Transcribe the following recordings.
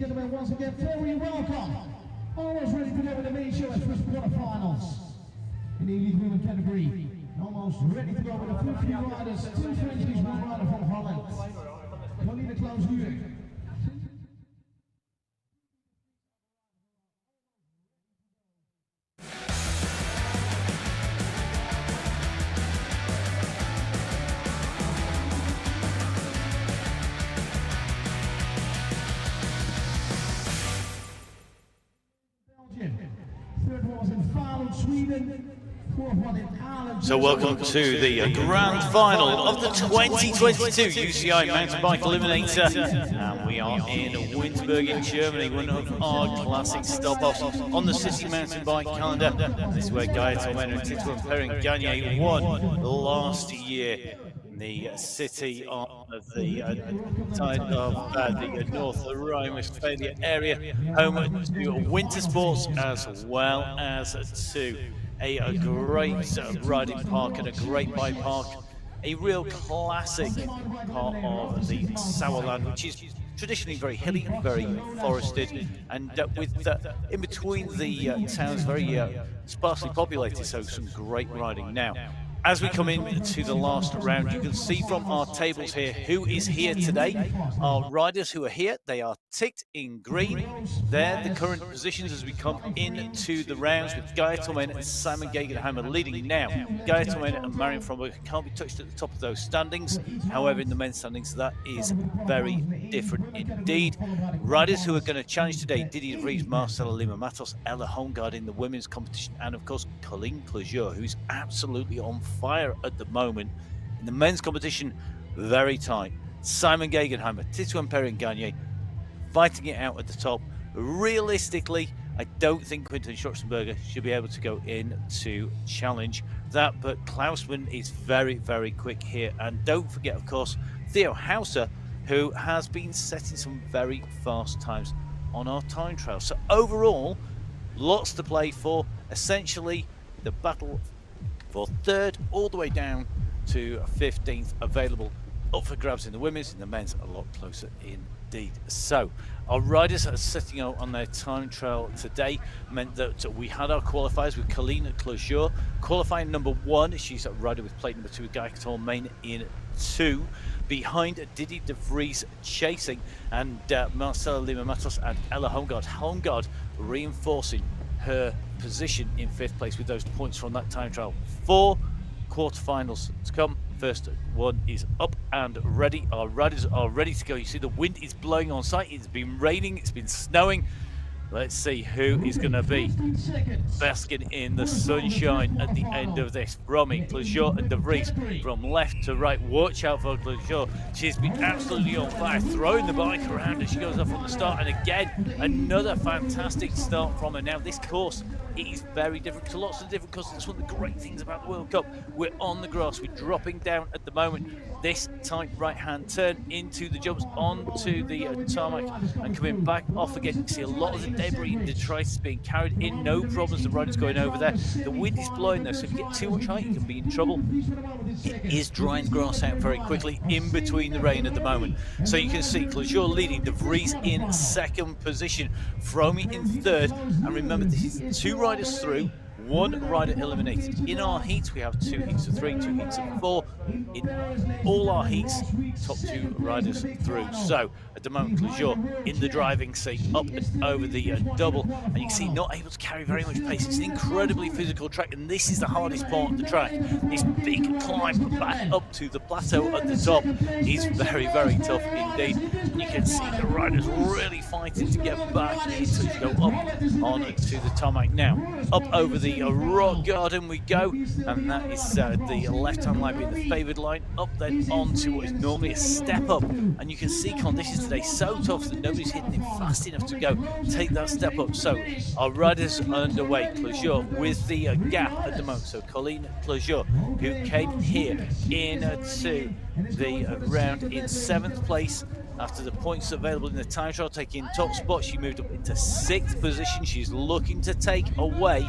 gentlemen, once again, very welcome. Almost ready to go with the main show as first quarterfinals. In the elite women category, almost ready to go with the full few riders, two Frenchies, one rider from Holland. Pauline Klaus-Duur. Third was in Falun, Sweden. Fourth one in Ireland. So welcome to the grand final of the 2022 UCI Mountainbike Eliminator. And we are in Winterberg in Germany, one of our classic stop-offs on the city mountain bike calendar. This is where Gaia Tormena and Tito and Perrin Gagne won last year. The city of the side of the North Rhine-Westphalia area, home to winter sports as well as to a great riding park and a great bike park, a real classic part of the Sauerland, which is traditionally very hilly and very forested, and with in between the towns very sparsely populated, so some great riding. Now, as we come into the last round, you can see from our tables here who is here today. Our riders who are here, they are ticked in green. They're the current positions as we come into the rounds, with Gaia Tormena and Simon Gegenheimer leading now. Gaia Tormena and Marion Fromberg can't be touched at the top of those standings. However, in the men's standings, that is very different indeed. Riders who are going to challenge today: Didier de Vries, Marcela Lima Matos, Ella Holmgaard in the women's competition, and of course, Colleen Clojure, who's absolutely on fire at the moment. In the men's competition, very tight. Simon Gegenheimer, Tito and Perrin Gagne fighting it out at the top. Realistically, I don't think Quinten Schwarzenberger should be able to go in to challenge that, but Klausman is very, very quick here. And don't forget, of course, Theo Hauser, who has been setting some very fast times on our time trial. So overall, lots to play for. Essentially, the battle for third all the way down to 15th available, up for grabs in the women's. In the men's, a lot closer indeed. So our riders are setting out on their time trial today meant that we had our qualifiers with Colleen Clojure. Qualifying number 1, she's a rider with plate number 2, Gaia Tormena in 2. Behind Didier de Vries chasing, and Marcela Lima Matos and Ella Holmgaard. Holmgaard reinforcing her position in 5th place with those points from that time trial. 4 quarterfinals to come. First one is up and ready. Our riders are ready to go. You see the wind is blowing on site. It's been raining, it's been snowing. Let's see who is going to be basking in the sunshine at the end of this. Romy, Clojure and de Vries from left to right. Watch out for Clojure. She's been absolutely on fire, throwing the bike around as she goes off on the start. And again, another fantastic start from her. Now, this course, it is very different to lots of different courses. That's one of the great things about the World Cup. We're on the grass. We're dropping down at the moment. This tight right-hand turn into the jumps onto the tarmac and coming back off again. You see a lot of the debris and detritus being carried in. No problems. The riders going over there. The wind is blowing though, so if you get too much height, you can be in trouble. It is drying grass out very quickly in between the rain at the moment. So you can see Clojure leading, de Vries in 2nd position, Fromy in 3rd. And remember, this is 2 riders through, 1 rider eliminated. In our heats, we have 2 heats of 3, 2 heats of 4. In all our heats, top 2 riders through. So at the moment, Clojure in the driving seat, up and over the double, and you can see not able to carry very much pace. It's an incredibly physical track, and this is the hardest part of the track. This big climb back up to the plateau at the top is very, very tough indeed. And you can see the riders really fighting to get back into to go up on to the tarmac. Now, up over the rock garden we go, and that is the left-hand line being the favoured line, up then onto what is normally a step up. And you can see conditions today so tough that nobody's hitting it fast enough to go take that step up. So our riders are underway. Clojure with the gap at the moment. So Colleen Clojure, who came here into the round in 7th place after the points available in the time trial, taking top spot. She moved up into 6th position. She's looking to take away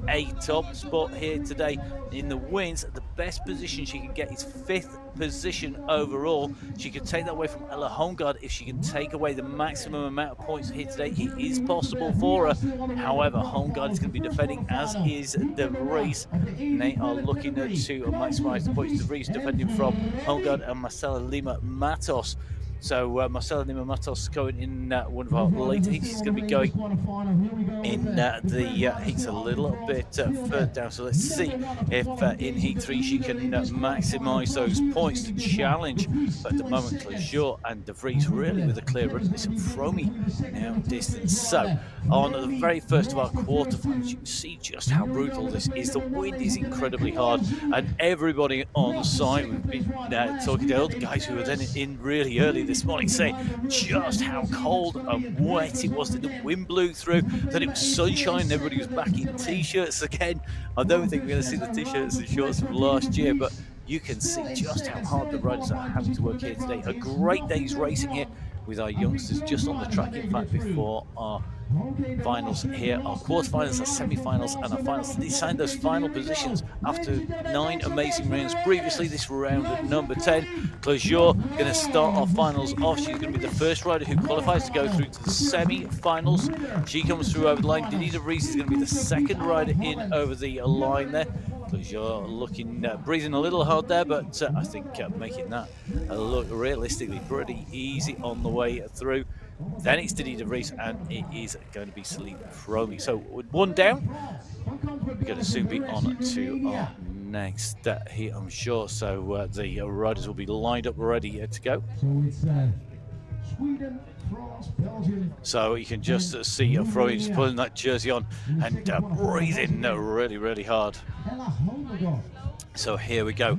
a top spot here today in the wins. The best position she can get is 5th position overall. She could take that away from Ella Holmgaard if she can take away the maximum amount of points here today. It is possible for her. However, Holmgaard is going to be defending, as is De Vries. And they are looking to maximize the points. De Vries defending from Holmgaard and Marcela Lima Matos. So Marcela Lima Matos going in one of our late heats. She's going to be going in the heats a little bit further down. So let's see if in heat 3 she can maximise those points to challenge. But at the moment, Clajot and De Vries really with a clear run. This Fromy now distance. So on the very first of our quarterfinals, you can see just how brutal this is. The wind is incredibly hard, and everybody on the side, we've been talking to all the guys who were then in really early this morning, saying just how cold and wet it was. That the wind blew through, that it was sunshine, everybody was back in t-shirts again. I don't think we're going to see the t-shirts and shorts from last year, but you can see just how hard the riders are having to work here today. A great day's racing here with our youngsters just on the track, in fact, before our finals here, our quarterfinals, our semi-finals and our finals, to decide those final positions after 9 amazing rounds previously. This round at number 10, Clajot going to start our finals off. She's going to be the first rider who qualifies to go through to the semi-finals. She comes through over the line. De Vries is going to be the second rider in over the line there. Clajot looking, breathing a little hard there, but I think making that look realistically pretty easy on the way through. Then it's De Vries, and it is going to be Celine Fromy. So with one down, we're going to soon be on to our next heat, I'm sure. So the riders will be lined up ready to go. So it's Sweden, France, Belgium. So you can just see Fromy just pulling that jersey on and breathing really, really hard. So here we go.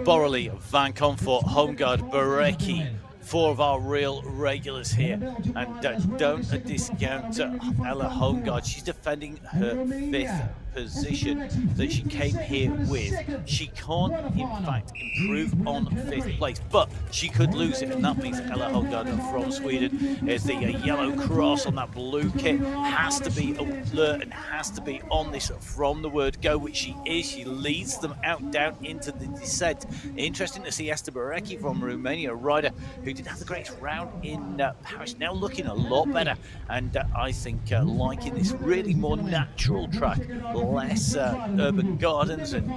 Borrelli, Van Comfort, Holmgaard, Barecki. 4 of our real regulars here, and don't discount Ella Holmgaard. She's defending her 5th position that she came here with. She can't, in fact, improve on 5th place, but she could lose it, and that means Ella Holmgaard from Sweden is the yellow cross on that blue kit. Has to be alert and has to be on this from the word go, which she is. She leads them out down into the descent. Interesting to see Esther Barecki from Romania, a rider who did have the great round in Paris, now looking a lot better, and I think liking this really more natural track, less urban gardens. And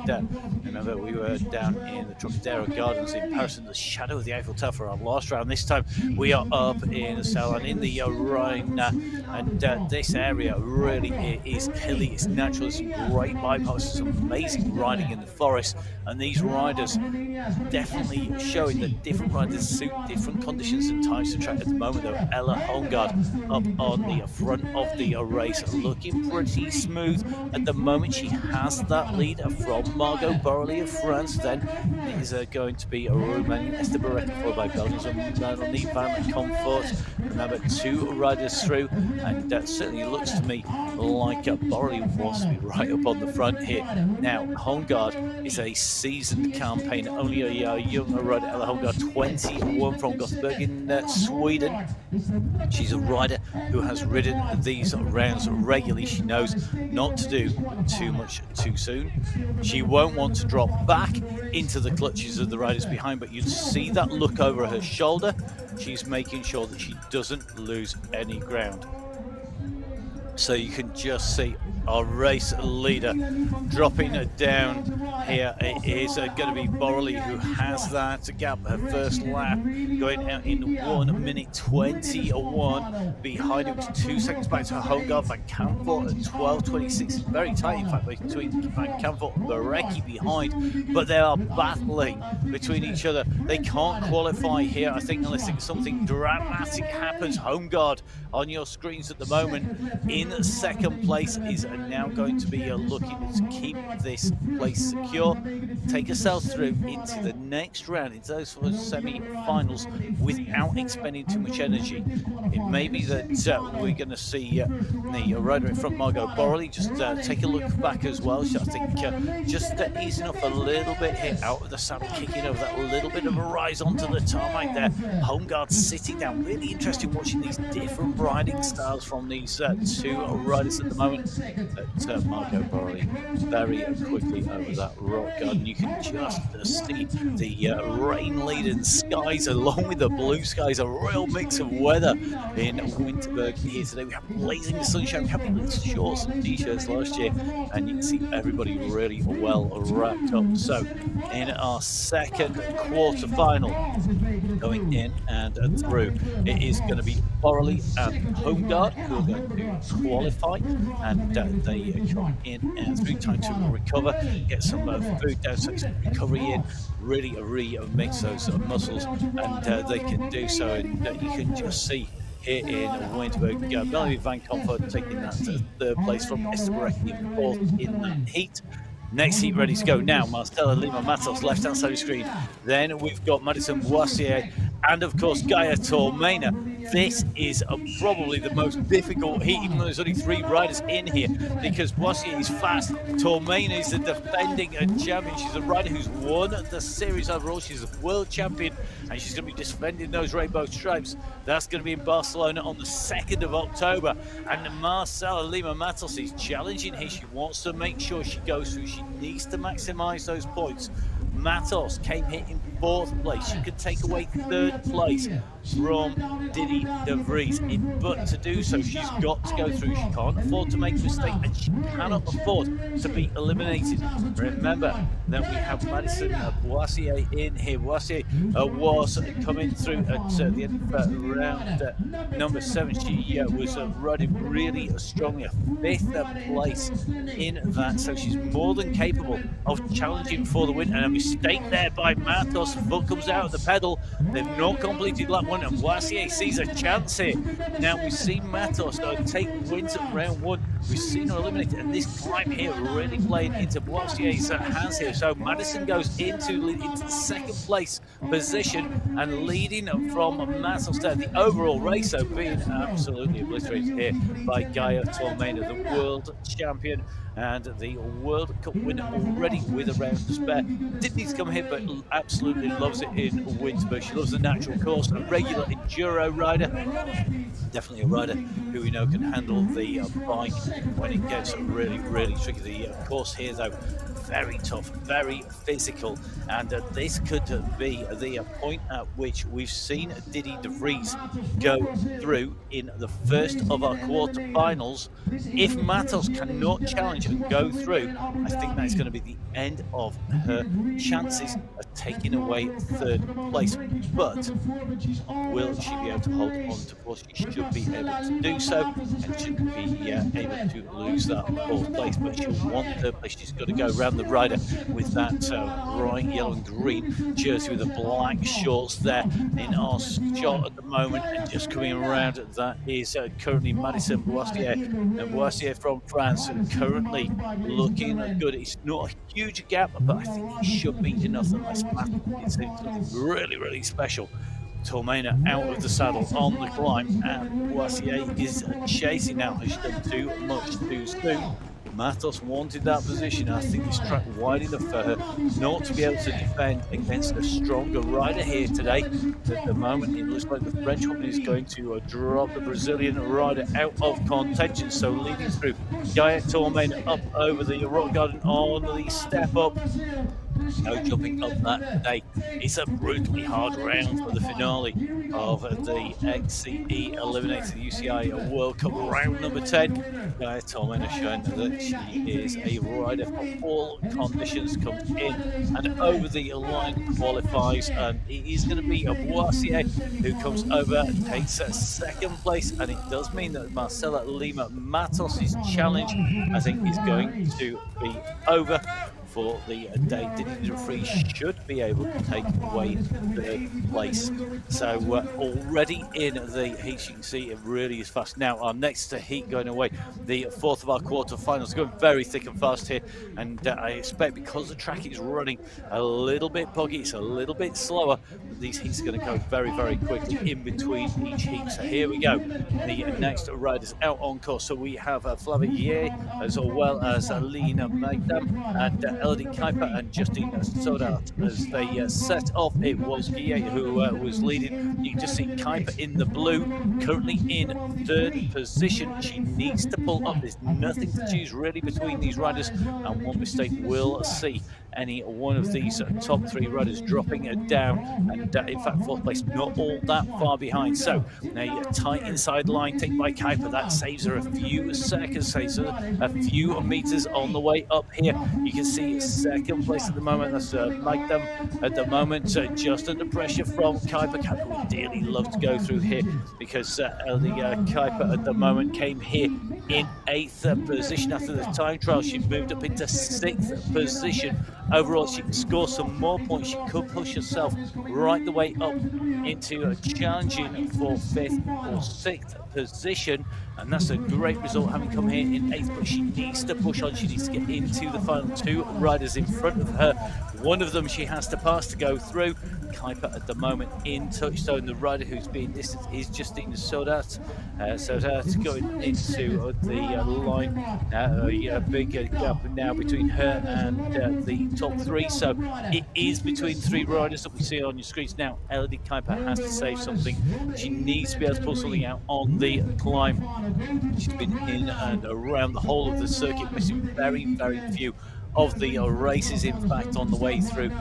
remember, we were down in the Trocadero Gardens in Paris in the shadow of the Eiffel Tower for our last round. This time we are up in the Salon in the Rhine, and this area really is hilly, it's natural, there's some great bypasses, some amazing riding in the forest, and these riders definitely showing that different riders suit different conditions and types of track at the moment. Though Ella Holmgaard up on the front of the race, looking pretty smooth at the moment. She has that lead from Margot Borrelli of France. Then it is going to be a Romanian Esther Barecki, followed by Belgium's Melanie Van Comfort. Remember, 2 riders through, and certainly looks to me like Borrelli wants to be right up on the front here. Now, Holmgaard is a seasoned campaigner, only a young rider. Ella Holmgaard, 21 from Gothenburg in Sweden. She's a rider who has ridden these rounds regularly. She knows not to do too much too soon. She won't want to drop back into the clutches of the riders behind, but you'd see that look over her shoulder. She's making sure that she doesn't lose any ground. So you can just see our race leader dropping down here. It is going to be Borrelli who has that gap. Her first lap going out in 1 minute 21. Behind it was 2 seconds back to Holmgaard. Van Comfort at 12:26. Very tight, in fact, between Van Comfort and Barecki behind. But they are battling between each other. They can't qualify here, I think, unless something dramatic happens. Holmgaard on your screens at the moment in second place is now going to be looking to keep this place secure. secure, take herself through into the next round, into those semi-finals, without expending too much energy. It may be that we're going to see the rider in front, Margot Borley, just take a look back as well. So I think just easing up a little bit here, out of the saddle, kicking over that little bit of a rise onto the tarmac there. Home guard sitting down. Really interesting watching these different riding styles from these two riders at the moment. But Margot Borley very quickly over that rock garden. You can just see the rain-laden skies along with the blue skies. A real mix of weather in Winterberg here today. We have blazing sunshine. We have shorts and t-shirts last year, and you can see everybody really well wrapped up. So in our second quarter-final, going in and through, it is going to be Borley and Home Guard who are going to qualify, and they come in and through time to recover, get some food down, so recovery in, really remix those muscles, and they can do so. And you can just see here in Winterberg, Melanie Van Comfort taking that third place from Esther Barecki in fourth in that heat. Next heat ready to go now, Marcela Lima Matos, left-hand side of the screen. Then we've got Madison Boissier and, of course, Gaia Tormena. This is probably the most difficult heat, even though there's only 3 riders in here, because Boissier is fast. Tormena is the defending champion. She's a rider who's won the series overall. She's a world champion, and she's going to be defending those rainbow stripes. That's going to be in Barcelona on the 2nd of October. And Marcela Lima Matos is challenging here. She wants to make sure she goes through. She needs to maximize those points. Matos came here in 4th place. She could take away 3rd place from Didi de Vries, but to do so, she's got to go through. She can't afford to make a mistake, and she cannot afford to be eliminated. Remember that we have Madison Boissier in here. Boissier was coming through at the end of round number 7. She was running really strongly, a 5th place in that, so she's more than capable of challenging for the win. And a mistake there by Matos. Foot comes out of the pedal. They've not completed lap 1, and Boissier sees a chance here. Now we've seen Matos take wins at round 1. We've seen her eliminated, and this climb here really playing into Boissier's hands here. So Madison goes into the 2nd place position and leading from Matos there. The overall race, though, being absolutely obliterated here by Gaia Tormena, the world champion and the World Cup winner already with a round to spare. Didn't need to come here, but absolutely loves it in Winterberg. She loves the natural course, a regular enduro rider. Definitely a rider who we know can handle the bike when it gets really tricky. The course here, though, very tough, very physical, and this could be the point at which we've seen Didi de Vries go through in the first of our quarterfinals. If Matos cannot challenge and go through, I think that's going to be the end of her chances of taking away 3rd place. But will she be able to hold on to 4th? She should be able to do so, and shouldn't be able to lose that 4th place, but she'll want 3rd place. She's got to go around the rider with that bright yellow and green jersey with the black shorts there in our shot at the moment. And just coming around, that is currently Madison Boissier, and Boissier from France, and currently looking good. It's not a huge gap, but I think it should be enough. It's something really special. Tormena out of the saddle on the climb, and Boissier is chasing now. Has done too much too soon. Matos wanted that position. I think this track wide enough for her not to be able to defend against a stronger rider here today. At the moment, it looks like the French woman is going to drop the Brazilian rider out of contention. So leading through, Gaia Tormena up over the rock garden on the step up. No jumping up that today. It's a brutally hard round for the finale of the XCE Eliminator, the UCI World Cup round number 10. Gaia Tormena showing that she is a rider for all conditions, comes in and over the line qualifies, and it is going to be a Boissier who comes over and takes 2nd place, and it does mean that Marcela Lima Matos' challenge, I think, is going to be over for the day. Didier Free should be able to take away third place. So already in the heat, you can see it really is fast. Now our next heat going away, the fourth of our quarterfinals, going very thick and fast here, and I expect because the track is running a little bit buggy, it's a little bit slower, these heats are going to go very, very quickly in between each heat. So here we go, the next riders out on course. So we have Flavia, as well as Lena Magdam and Elodie Kuiper and Justine Sodat. As they set off, it was GER who was leading. You can just see Kuiper in the blue, currently in third position. She needs to pull up. There's nothing to choose really between these riders, and one mistake will see any one of these top three riders dropping down, and in fact fourth place not all that far behind. So a tight inside line taken by Kuiper, that saves her a few seconds, saves her a few meters on the way up here. You can see second place at the moment, that's Magdam at the moment, just under pressure from Kuiper. Kuiper would dearly love to go through here, because Elodie Kuiper at the moment came here in 8th position. After the time trial, she moved up into 6th position. Overall, she can score some more points. She could push herself right the way up into challenging for 5th or 6th position, and that's a great result, having come here in 8th. But she needs to push on. She needs to get into the final. Two riders in front of her, one of them she has to pass to go through. Kuiper at the moment in touchstone. The rider who's being distanced is Justine Sodat. Sodat going into the line. A big gap now between her and the top three. So it is between three riders that we see on your screens now. Elodie Kuiper has to save something. She needs to be able to pull something out on the climb. She's been in and around the whole of the circuit, missing very, very few of the races, in fact, on the way through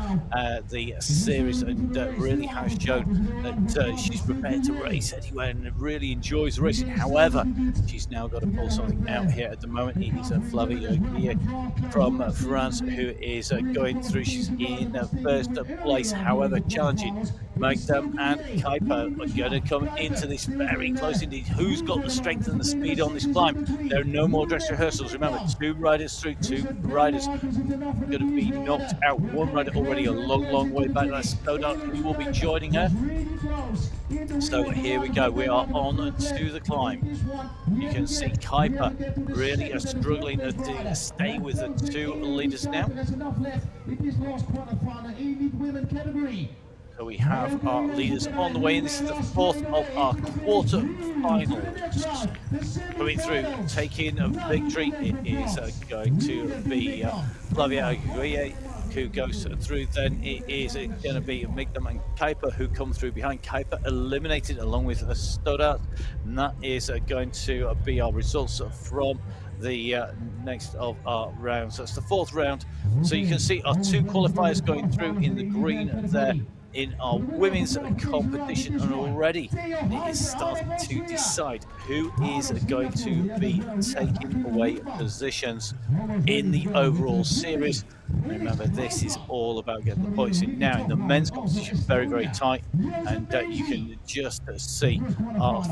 the series, and really has shown that she's prepared to race anywhere and really enjoys racing. However, she's now got to pull something out here at the moment. It is Flavia from France who is going through. She's in first place, however, challenging Magdam and Kuiper are going to come into this very close indeed. Who's got the strength and the speed on this climb? There are no more dress rehearsals. Remember, two riders through, two riders going to be knocked out. One rider already a long, long way back. That's Sodat, who will be joining her. So here we go. We are on to the climb. You can see Kuiper really struggling to stay with the two leaders now. So we have our leaders on the way, and this is the fourth of our quarter-finals. Coming through, taking a victory, it is going to be Flavia who goes through. Then it is going to be Magdam and Kuiper who come through behind. Kuiper eliminated along with Sodat, and that is going to be our results from the next of our rounds. That's the fourth round. So you can see our two qualifiers going through in the green there in our women's competition, and already it is starting to decide who is going to be taking away positions in the overall series. Remember, this is all about getting the points in. Now in the men's competition, very, very tight, and you can just see our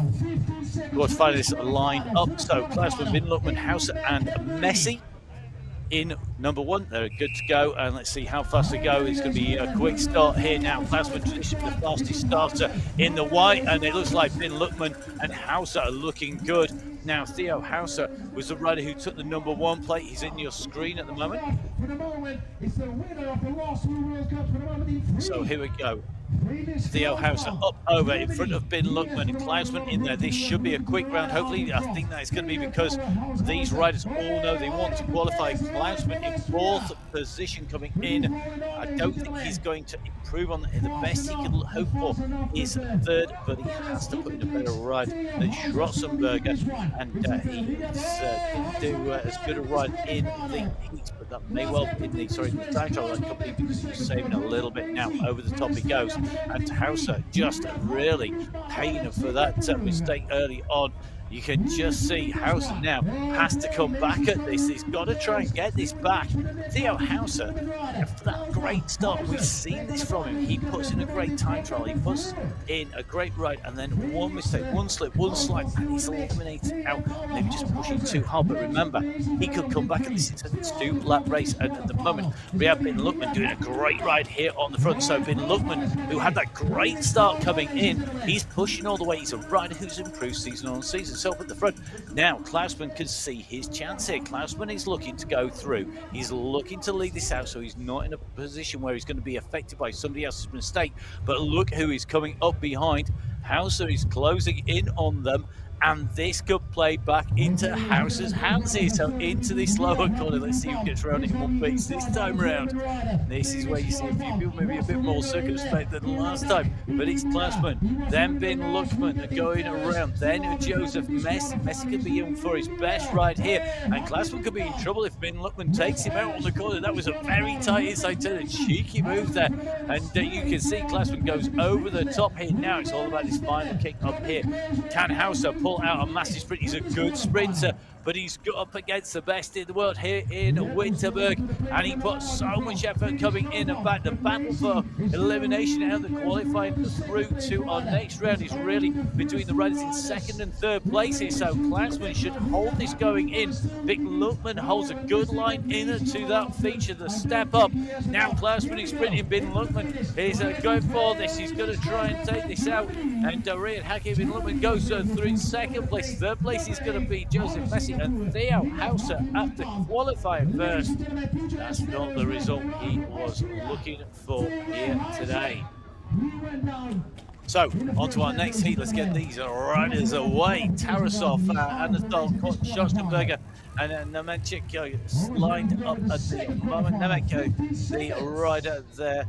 quarterfinalists lined up. So Klausman, Bin-Luckman, Hauser and Messi in number one. They're good to go, and let's see how fast they go. It's going to be a quick start here now. Klausman, traditionally the fastest starter in the white, and it looks like Bin-Luckman and Hauser are looking good. Now Theo Hauser was the rider who took the number one plate. He's in your screen at the moment. So here we go. Theo Hauser up over in front of Bin-Luckman and Klausman in there. This should be a quick round. Hopefully, I think that is going to be because these riders all know they want to qualify. Klausman in fourth position coming in. I don't think he's going to improve on the best he can hope for is third, but he has to put in a better ride than Schwarzenberger, and he didn't do as good a ride in the heat, but that may well be in the time trial that company, because he's saving a little bit. Now over the top he goes, and Hauser just really paying for that mistake early on. You can just see Hauser now has to come back at this. He's got to try and get this back. Theo Hauser, after that great start, we've seen this from him. He puts in a great time trial. He puts in a great ride, and then one mistake, one slip, one slide, and he's eliminated out. Maybe just pushing too hard. But remember, he could come back, and this is a 2-lap race. And at the moment, we have Bin Luckman doing a great ride here on the front. So Bin Luckman, who had that great start coming in, he's pushing all the way. He's a rider who's improved season on season. So at the front, now Klausman can see his chance here. Klausman is looking to go through. He's looking to lead this out, so he's not in a position where he's going to be affected by somebody else's mistake. But look who is coming up behind. Hauser is closing in on them, and this could play back into Hauser's hands here. So into this lower corner, let's see who gets around it in one piece this time around. This is where you see a few people maybe a bit more circumspect than last time, but it's Klausman, then Bin Luckman going around, then Joseph Messi. Messi could be in for his best ride here, and Klausman could be in trouble if Bin Luckman takes him out on the corner. That was a very tight inside turn, a cheeky move there, and you can see Klausman goes over the top here. Now it's all about this final kick up here. Can Hauser pull out a massive sprint? He's a good sprinter, but he's got up against the best in the world here in Winterberg, and he put so much effort coming in and back. The battle for elimination and the qualifying through to our next round is really between the riders in second and third place here, so Klausman should hold this going in. Bin Luckman holds a good line into that feature, the step up. Now Klausman is sprinting. Bin Luckman is going for this. He's going to try and take this out, and Riyad Hakim. Bin Luckman goes through in second place. Third place is going to be Joseph Messi and Theo Hauser at the qualifier first. That's not the result he was looking for here today. So, on to our next heat. Let's get these riders away. Tarasov, Anatol Schwarzenberger, and Nemetchik lined up at the moment. Nemetchik, the rider there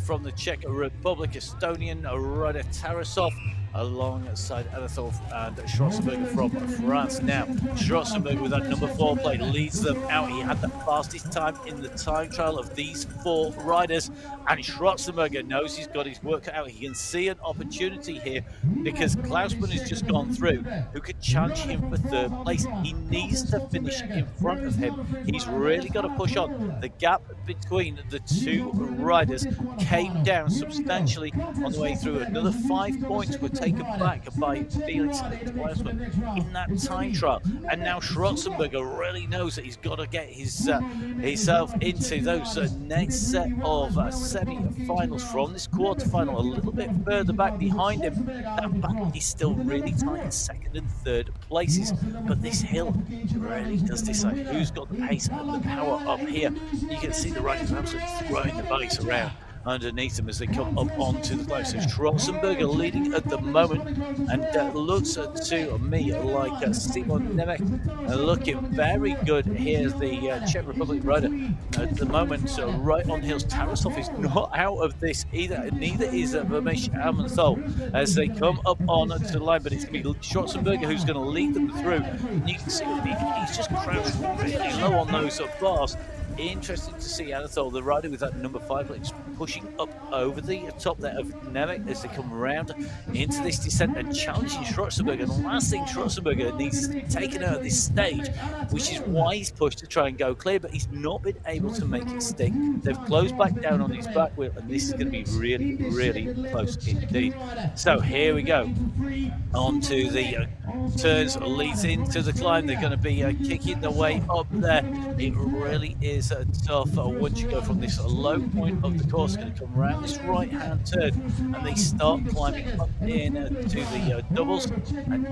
from the Czech Republic, Estonian rider Tarasov, alongside Anatol and Schwarzenberger from France. Now, Schwarzenberger with that number 4 plate leads them out. He had the fastest time in the time trial of these 4 riders, and Schwarzenberger knows he's got his work cut out. He can see an opportunity here because Klausman has just gone through, who could challenge him for 3rd place. He needs to finish in front of him. He's really got to push on. The gap between the 2 riders came down substantially on the way through. Another 5 points were taken back by Felix Klausman in that time trial, and now Schwarzenberger really knows that he's got to get himself into those next set of semi-finals from this quarterfinal. A little bit further back behind him, that battle is still really tight in 2nd and 3rd places, but this hill really does decide who's got the pace and the power up here. You can see the riders absolutely throwing the bikes around underneath them as they come up onto the close. So Schwarzenberger leading at the moment, and looks to me like Simon Nemec looking very good here. The Czech Republic rider at the moment, right on heels. Tarasov is not out of this either, neither is Vermesh Amanthol as they come up on to the line, but it's going to be Schwarzenberger who's going to lead them through. And you can see he's just crouched really low on those bars. Interesting to see Anatol, the rider with that number 5 plate, pushing up over the top there of Nemec as they come around into this descent and challenging Schwarzenberger. And the last thing Schwarzenberger needs to be taken out of this stage, which is why he's pushed to try and go clear, but he's not been able to make it stick. They've closed back down on his back wheel, and this is going to be really, really close indeed. So here we go. On to the turns, leads into the climb. They're going to be kicking the way up there. It really is tough once you go from this low point of the course. Going to come around this right hand turn, and they start climbing up in to the doubles, and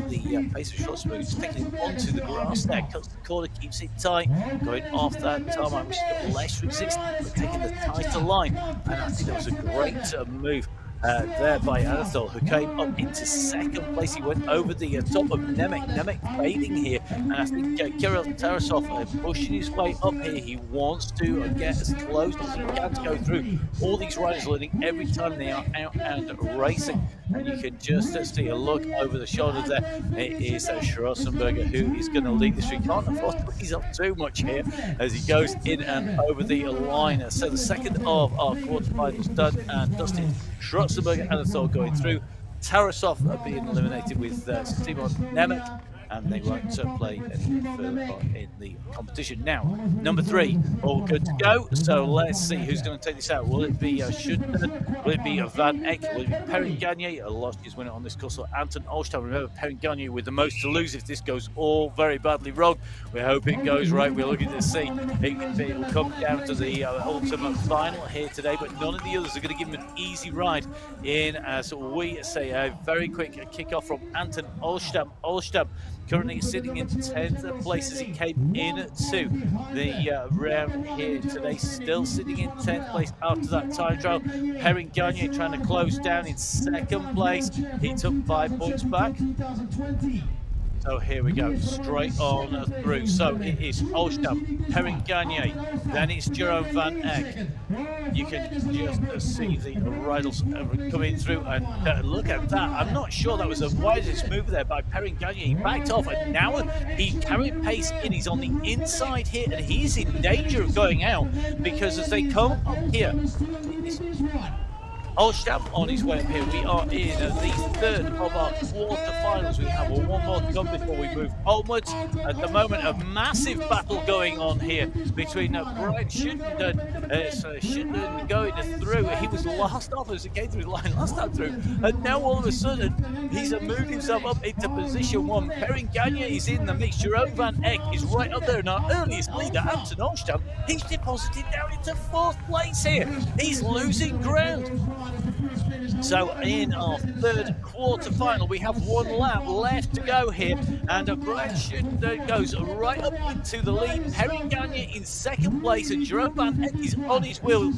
the pace of Schwarzenberg is taking it onto the grass there, cuts the corner, keeps it tight, going off that tarmac, which has got less resistance, but taking the tighter line. And I think that was a great move there by Anatol, who came up into 2nd place. He went over the top of Nemec. Nemec fading here, and I think Kirill Tarasov pushing his way up here. He wants to get as close as he can to go through. All these riders leading every time they are out and racing, and you can just see a look over the shoulder there. It is Schwarzenberger who is going to lead this. We can't afford to ease up too much here as he goes in and over the line. So the second of our quarterfinals done and dusted. Schwarzenberger and Anatol going through. Tarasov being eliminated with Simon Nemec, and they won't play any further part in the competition. Now, number 3, all good to go. So let's see who's going to take this out. Will it be Schutner? Will it be Van Eck? Will it be Perrin Gagne? Last year's winner on this course, or Anton Olstam. Remember, Perrin Gagne with the most to lose if this goes all very badly wrong. We hope it goes right. We're looking to see it will come down to the ultimate final here today, but none of the others are going to give him an easy ride in, as we say, a very quick kickoff from Anton Olstam. Olstam currently sitting in 10th place as he came into the round here today, still sitting in 10th place after that time trial. Perrin Gagne trying to close down in 2nd place. He took 5 points back. So here we go, straight on through. So it is Olstam, Perrin Gagne, then it's Jerome Van Eck. You can just see the riders coming through, and look at that. I'm not sure that was the widest move there by Perrin Gagne. He backed off, and now he carried pace in. He's on the inside here, and he's in danger of going out, because as they come up here, Olstam on his way up here. We are in the 3rd of our quarterfinals. We have one more to come before we move onwards. At the moment, a massive battle going on here between Brian Schutner. Schutner going through. He was last off as he came through the line last time through, and now all of a sudden he's moved himself up into position 1. Perrin Gagne is in the mix. Jerome Van Eck is right up there. And our earliest leader, Anton Olstam, he's deposited down into 4th place here. He's losing ground. So in our 3rd quarter-final, we have 1 lap left to go here, and Brian Schutner goes right up into the lead. Perrin Gagne in 2nd place, and Jerome Van Eck is on his wheel.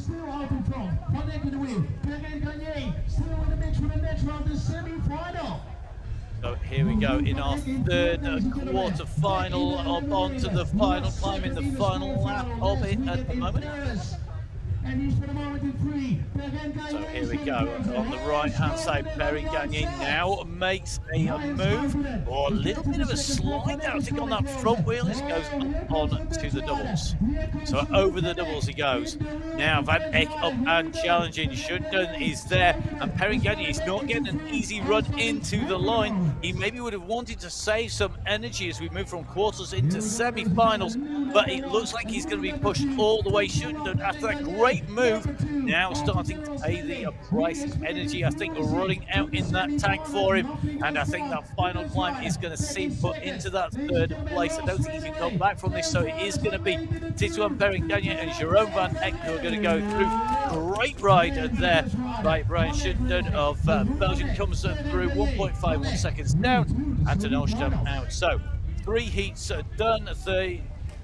So here we go in our 3rd quarter-final, up onto the final climb in the final lap of it at the moment. So here we go, on the right-hand side, Perrin Gagne now makes a move, or a little bit of a slide down, I think, on that front wheel as he goes up on to the doubles. So over the doubles he goes. Now Van Eck up and challenging. Schutner is there, and Perrin Gagne is not getting an easy run into the line. He maybe would have wanted to save some energy as we move from quarters into semi-finals, but it looks like he's going to be pushed all the way. Schutner, after that great move, now starting to pay the price of energy, I think, running out in that tank for him, and I think that final climb is going to see him put into that 3rd place. I don't think he can come back from this, so it is going to be Titouan Perrin Gagne and Jerome Van Eck who are going to go through. Great ride there by Brian Schutner of Belgium, comes through 1.51 seconds down. Anton Olstam out. So 3 heats done, 3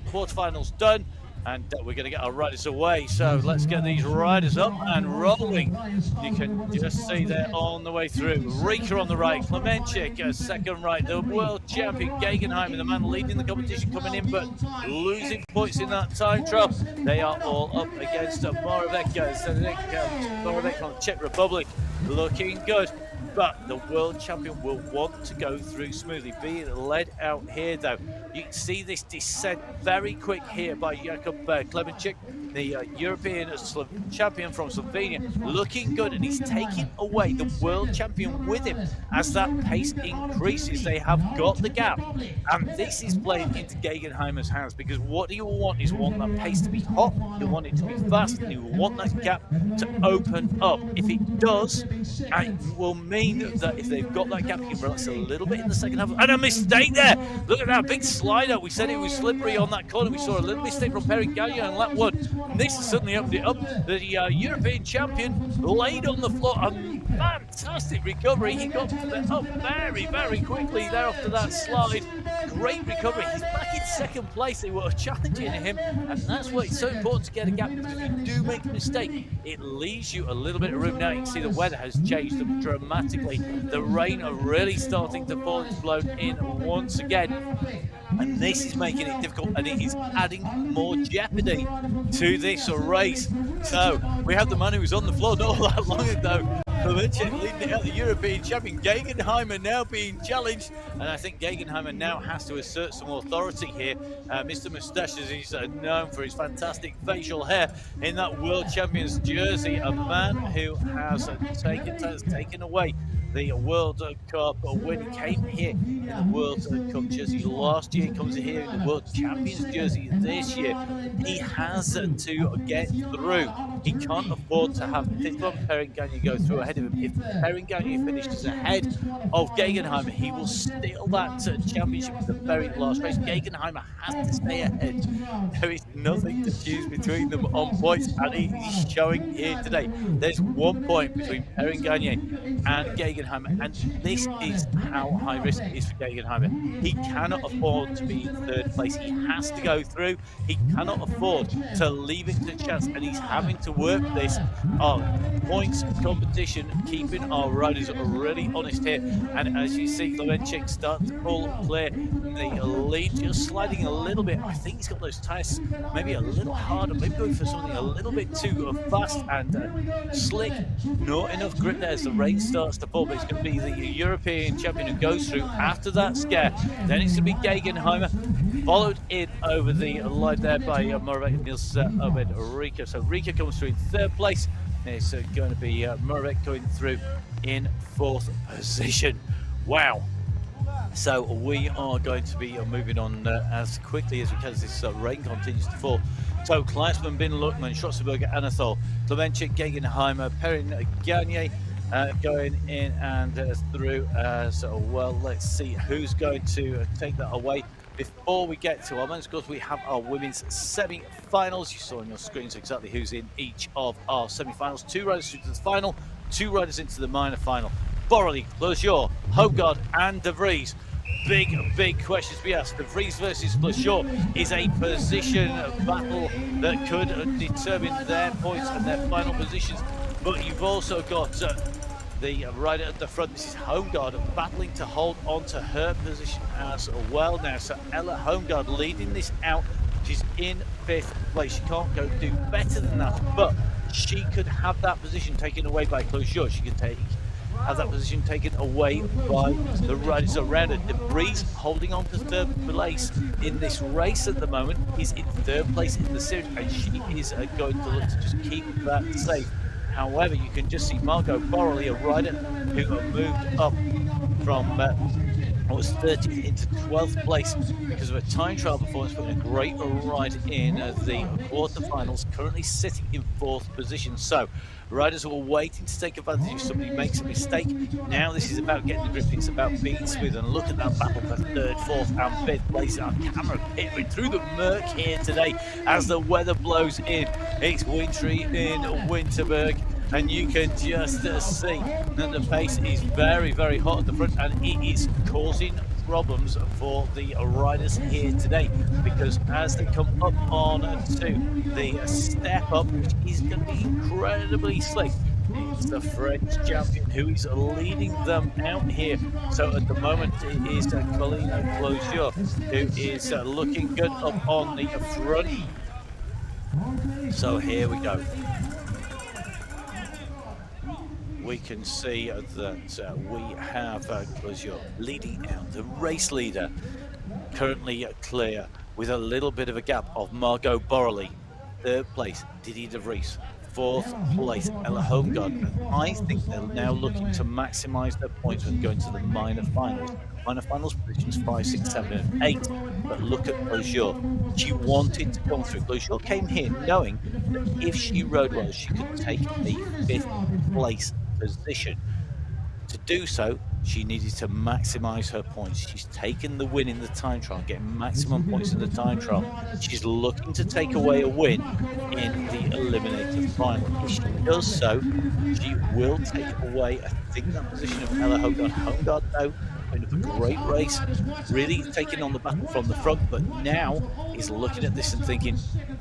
quarterfinals done, and we're going to get our riders away. So let's get these riders up and rolling. You can just see they're on the way through. Rika on the right, Klemenchik 2nd right, the world champion Gegenheimer, the man leading the competition, coming in but losing points in that time trial. They are all up against Moravec from the Czech Republic, looking good. But the world champion will want to go through smoothly, being led out here though. You can see this descent very quick here by Jakub Klemenchik, the European champion from Slovenia, looking good, and he's taking away the world champion with him as that pace increases. They have got the gap, and this is playing into Gegenheimer's hands, because what you want is that pace to be hot, you want it to be fast, and you want that gap to open up. If it does, it will mean that if they've got that gap, you can relax a little bit in the second half. And a mistake there! Look at that big slide out. We said it was slippery on that corner. We saw a little mistake from Perrin Gagne on lap 1. And this has suddenly opened it up. The European champion laid on the floor. A fantastic recovery. He got up very, very quickly there after that slide. Great recovery. He's back in 2nd place. They were challenging him, and that's why it's so important to get a gap, because if you do make a mistake, it leaves you a little bit of room. Now you can see the weather has changed dramatically. The rain are really starting to fall. It's blown in once again, and this is making it difficult, and it is adding more jeopardy to this race. So we have the man who was on the floor not all that long ago, Klemenchik, leading out the European champion. Gegenheimer now being challenged, and I think Gegenheimer now has to assert some authority here. Mr. Moustaches is known for his fantastic facial hair in that world champion's jersey, a man who has taken away the World Cup win. Came here in the World Cup jersey last year, comes here in the World Champions jersey this year. He has to get through. He can't afford to have Titwan Peringani go through ahead of him. If Peringani finishes ahead of Gegenheimer, he will steal that championship in the very last race. Gegenheimer has to stay ahead. There is nothing to choose between them on points, and he is showing here today. There's 1 point between Peringani and Gegenheimer, and this is how high risk it is for Gegenheimer. He cannot afford to be in third place. He has to go through. He cannot afford to leave it to chance, and he's having to work this points competition, keeping our riders really honest here. And as you see, Klemenchik start to pull clear the lead, just sliding a little bit. I think he's got those tires maybe a little harder, maybe going for something a little bit too fast and slick. Not enough grip there as the rain starts to fall, but it's going to be the European champion who goes through after that scare. Then it's going to be Gegenheimer, followed in over the line there by Moravec, Nils Obed, Rika. So Rika comes through in third place. It's going to be Moravec going through in fourth position. Wow. So we are going to be moving on as quickly as we can as this rain continues to fall. So Kleinsman, Bin Luckman, Schotzenberger, Anathol, Klemenchik, Gegenheimer, Perrin, Gagne going in and through. So, well, let's see who's going to take that away. Before we get to our men's course, we have our women's semi-finals. You saw on your screens exactly who's in each of our semi-finals. 2 riders through to the final, 2 riders into the minor final. Borrelli, Closure, Hogarth and De Vries. Big questions to be asked. De Vries versus Closure is a position battle that could determine their points and their final positions. But you've also got the rider at the front. This is Homeguard battling to hold on to her position as well now. So Ella Homeguard leading this out. She's in 5th place. She can't go do better than that, but she could have that position taken away by Closure. She could have that position taken away by the riders around her. De Vries holding on to 3rd place in this race at the moment. Is in 3rd place in the series, and she is going to look to just keep that safe. However, you can just see Margot Borrelli, a rider who moved up from was 13th into 12th place because of a time trial performance, putting a great ride in the quarterfinals, currently sitting in 4th position. So riders were waiting to take advantage if somebody makes a mistake. Now this is about getting the grip, it's about being smooth, and look at that battle for 3rd, 4th and 5th place. Our camera peering through the murk here today as the weather blows in. It's wintry in Winterberg, and you can just see that the pace is very hot at the front, and it is causing problems for the riders here today, because as they come up on to the step up, which is going to be incredibly slick, it's the French champion who is leading them out here. So at the moment it is Colleen Closure who is looking good up on the front. So here we go. We can see that we have Closure leading out, the race leader, currently clear with a little bit of a gap of Margot Borrelli. 3rd place, Didier De Vries. 4th place, Ella Homeguard. I think they're now looking to maximise their points when going to the minor finals. Minor finals positions 5, 6, 7 and 8. But look at Closure. She wanted to come through. Closure came here knowing that if she rode well, she could take the 5th place position. To do so, she needed to maximise her points. She's taken the win in the time trial, getting maximum points in the time trial. She's looking to take away a win in the Eliminator final. If she does so, she will take away, I think, that position of Ella Homeguard. Homeguard, though, kind of a great race, really taking on the battle from the front, but now he's looking at this and thinking,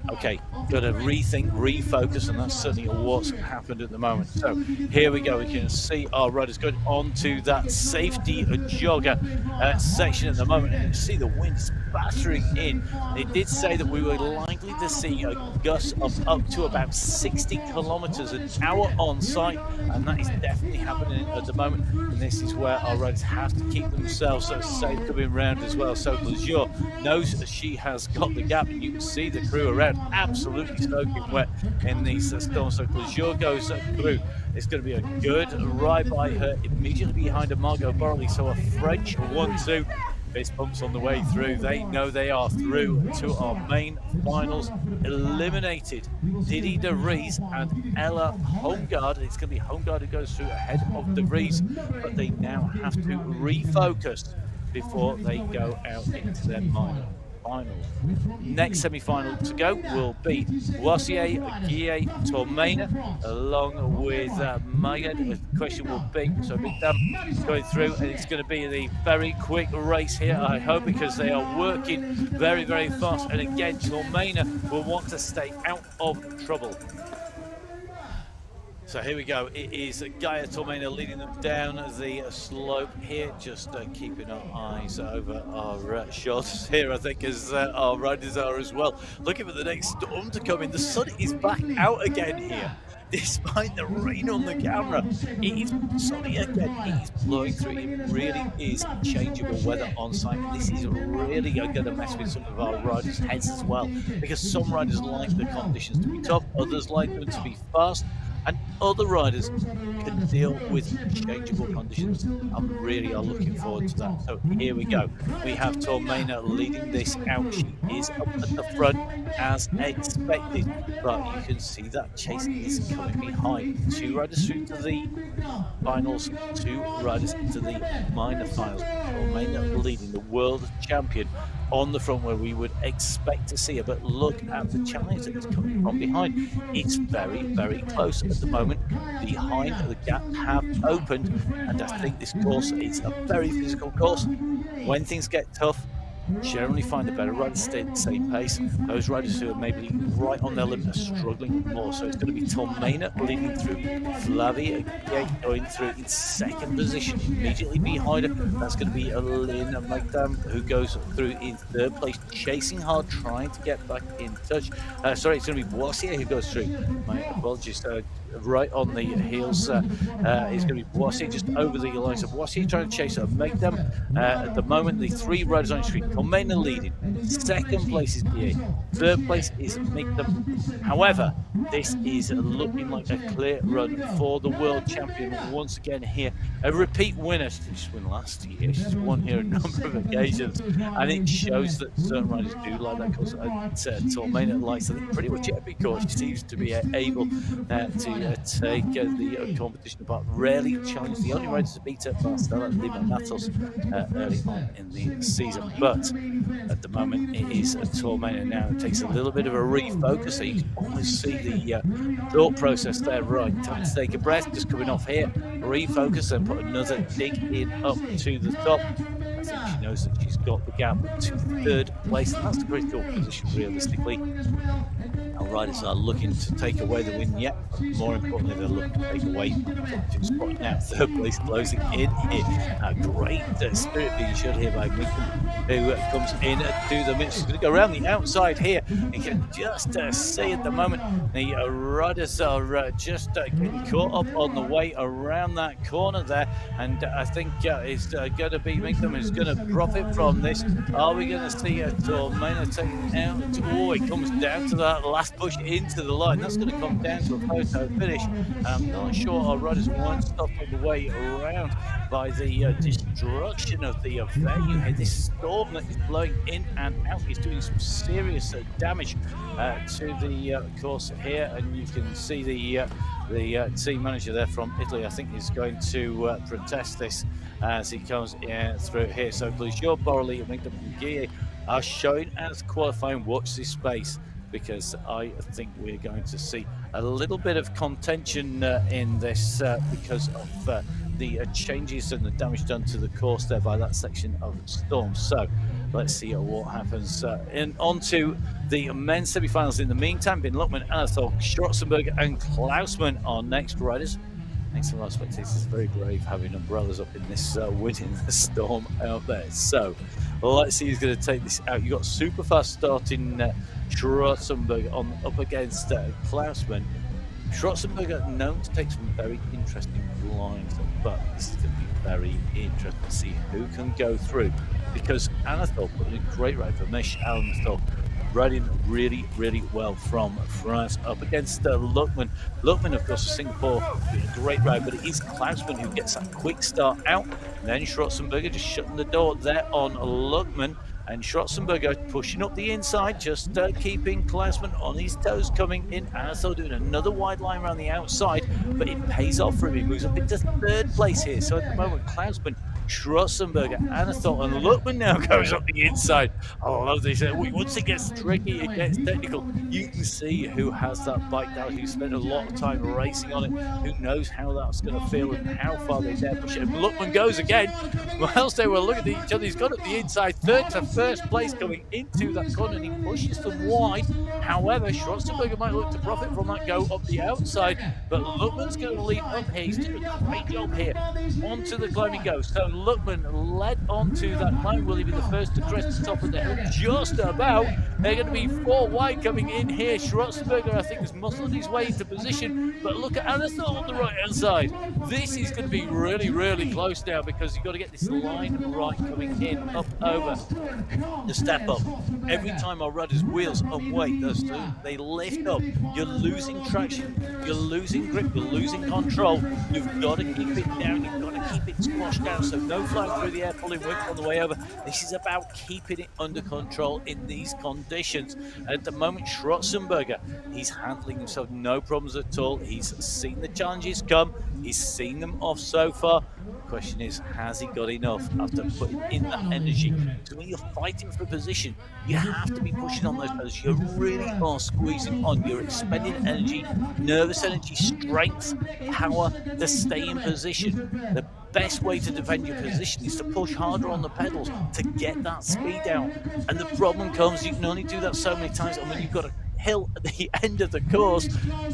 okay, got to rethink, refocus, and that's certainly what's happened at the moment. So here we go. We can see our riders going on to that safety jogger section at the moment, and you can see the winds battering in. They did say that we were likely to see a gust of up to about 60 kilometers an hour on site, and that is definitely happening at the moment. And this is where our riders have to keep themselves safe coming round as well. So Closure knows that she has got the gap, and you can see the crew around absolutely soaking wet in these storms. So Closure goes through It's going to be a good ride by her. Immediately behind her, Margot Borley. So a French 1-2. Fist bumps on the way through. They know they are through to our main finals. Eliminated Didi De Vries and Ella Homegaard. It's going to be Homegaard who goes through ahead of De Vries, but they now have to refocus before they go out into their minor finals. Next semi-final to go will be Boissier, GER, Tormena, along with Mayan. The question will be, so Big Dam going through, and it's going to be the very quick race here, I hope, because they are working very, very fast. And again, Tormena will want to stay out of trouble. So here we go. It is GER Tormena leading them down the slope here, just keeping our eyes over our shoulders here, I think, as our riders are as well. Looking for the next storm to come in. The sun is back out again here, despite the rain on the camera. It is sunny again. It is blowing through. It really is changeable weather on site. This is really going to mess with some of our riders' heads as well, because some riders like the conditions to be tough, others like them to be fast, and other riders can deal with changeable conditions. I really are looking forward to that. So here we go. We have Tormena leading this out. She is up at the front as expected, but you can see that chase is coming behind. 2 riders through to the finals, 2 riders into the minor finals. Tormena leading, the world champion, on the front where we would expect to see her, but look at the challenge that is coming from behind. It's very, very close at the moment. Behind, the gap have opened, and I think this course is a very physical course. When things get tough, generally find the better riders stay at the same pace. Those riders who are maybe right on their limit are struggling more. So it's going to be Tormena leading through, Flavie again going through in second position. Immediately behind her, that's going to be Elena Magdam, who goes through in third place, chasing hard, trying to get back in touch. Sorry, it's going to be Boissier who goes through. My apologies. Right on the heels is going to be Boissier, just over the line. So Boissier trying to chase her. Magdam at the moment, the 3 riders on the street. Tormena leading. Second place is GER. Third place is Magdam. However, this is looking like a clear run for the world champion once again here. A repeat winner. She just won last year. She's won here a number of occasions, and it shows that certain riders do like that course. Tormena likes, I think, pretty much every course. She seems to be able to take the competition apart. Rarely challenge. The only riders to beat her, Marcela Lima Matos, early on in the season. But at the moment, it is Tormena now. It takes a little bit of a refocus, so you can almost see the thought process there. Right, time to take a breath, just coming off here, refocus, and put another dig in up to the top. I think she knows that she's got the gap to third place, and that's a critical position realistically. Our riders are looking to take away the win yet, but more importantly, they're looking to take away the spot now. Third place closing in here. A great spirit being shown here by Minkum, who comes in to the mix. She's going to go around the outside here. You can just see at the moment the riders are just getting caught up on the way around that corner there, and I think it's going to be Minkum who's going to profit from this. Are we going to see Tormena taking out? Oh, it comes down to that last push into the line. That's going to come down to a photo finish. I'm not sure our riders won't stop on the way around by the destruction of the venue here. This storm that is blowing in and out is doing some serious damage to the course here, and you can see the team manager there from Italy, I think, is going to protest this as he comes through here. So Blue Borley and Minkum and GER are showing as qualifying. Watch this space, because I think we're going to see a little bit of contention in this because of the changes and the damage done to the course there by that section of the storm. So let's see what happens. On to the men's semi-finals. In the meantime, Ben Luckman, Anatol, Strotzenberg and Klausman are next riders. Thanks to our spectators. It's very brave having umbrellas up in this wind in the storm out there. So let's see who's going to take this out. You've got super fast starting Strotzenberg up against Klausman. Strotzenberg known to take some very interesting lines, but this is going to be very interesting to see who can go through, because Anatol put in a great ride for Mish Anatol. riding really, really well from France. Up against Luckman. Luckman, of course, of Singapore, doing a great ride, but it is Klausman who gets that quick start out. And then Schwarzenberger just shutting the door there on Luckman. And Schwarzenberger pushing up the inside, just keeping Klausman on his toes, coming in. Anatol doing another wide line around the outside, but it pays off for him. He moves up into third place here. So at the moment, Klausman, Schwarzenberger, Anatol, and Luckman now goes up the inside. I love this. Once it gets tricky, it gets technical. You can see who has that bike now, who spent a lot of time racing on it, who knows how that's going to feel and how far they dare push it. And Luckman goes again. Whilst they were looking at each other, he's got up the inside, third to first place coming into that corner, and he pushes them wide. However, Schwarzenberger might look to profit from that go up the outside, but Luckman's going to lead up here. He's doing a great job here. Onto the climb he goes. So Luckman led onto that climb. Will he be the first to crest the top of the hill? Just about. They're going to be 4 wide coming in here. Schwarzenberger, I think, has muscled his way into position, but look at Anatol on the right-hand side. This is going to be really, really close now, because you've got to get this line right coming in, up over the step up. Every time our riders' wheels and weight, they lift up, you're losing traction, you're losing grip, you're losing control. You've got to keep it down, you've got to keep it squashed down, so no flying through the air, pulling weight on the way over. This is about keeping it under control in these conditions. And at the moment, Schwarzenberger, he's handling himself no problems at all. He's seen the challenges come, he's seen them off so far. The question is, has he got enough after putting in that energy? So when you're fighting for a position, you have to be pushing on those pedals. You really are squeezing on. You're expending energy, nervous energy, strength, power to stay in position. The best way to defend your position is to push harder on the pedals to get that speed out. And the problem comes, you can only do that so many times, and when you've got a hill at the end of the course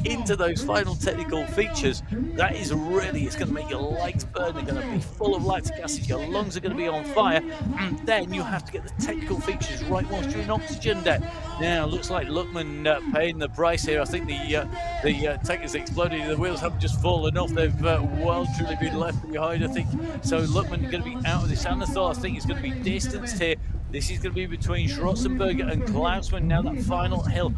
into those final technical features, that is really, it's going to make your legs burn. They're going to be full of lactic acid, your lungs are going to be on fire, and then you have to get the technical features right whilst you're in oxygen deck. Now looks like Luckman paying the price here. I think the tank has exploded, the wheels haven't just fallen off, they've well truly been left behind, I think. So Luckman going to be out of this. Anatol, I think, is going to be distanced here. This is going to be between Schwarzenberger and Klausman. Now that final hill,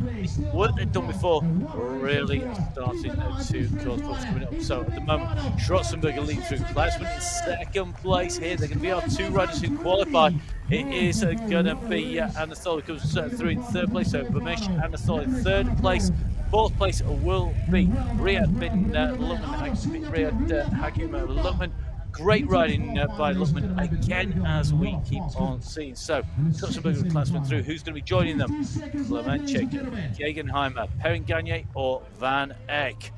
what they've done before, really starting to cause problems coming up. So at the moment, Schwarzenberger leads through. Klausman in second place here. They're going to be our 2 riders who qualify. It is going to be Anatol who comes through in third place. So Bermesh, Anatol in third place. Fourth place will be Riyad bin Luckman, Hakim Luckman. Great riding by Luckman again, as we keep on seeing. So, Schwarzenberger and Klausman through. Who's going to be joining them? Klemenchik, Gegenheimer, Perrin Gagne, or Van Eck?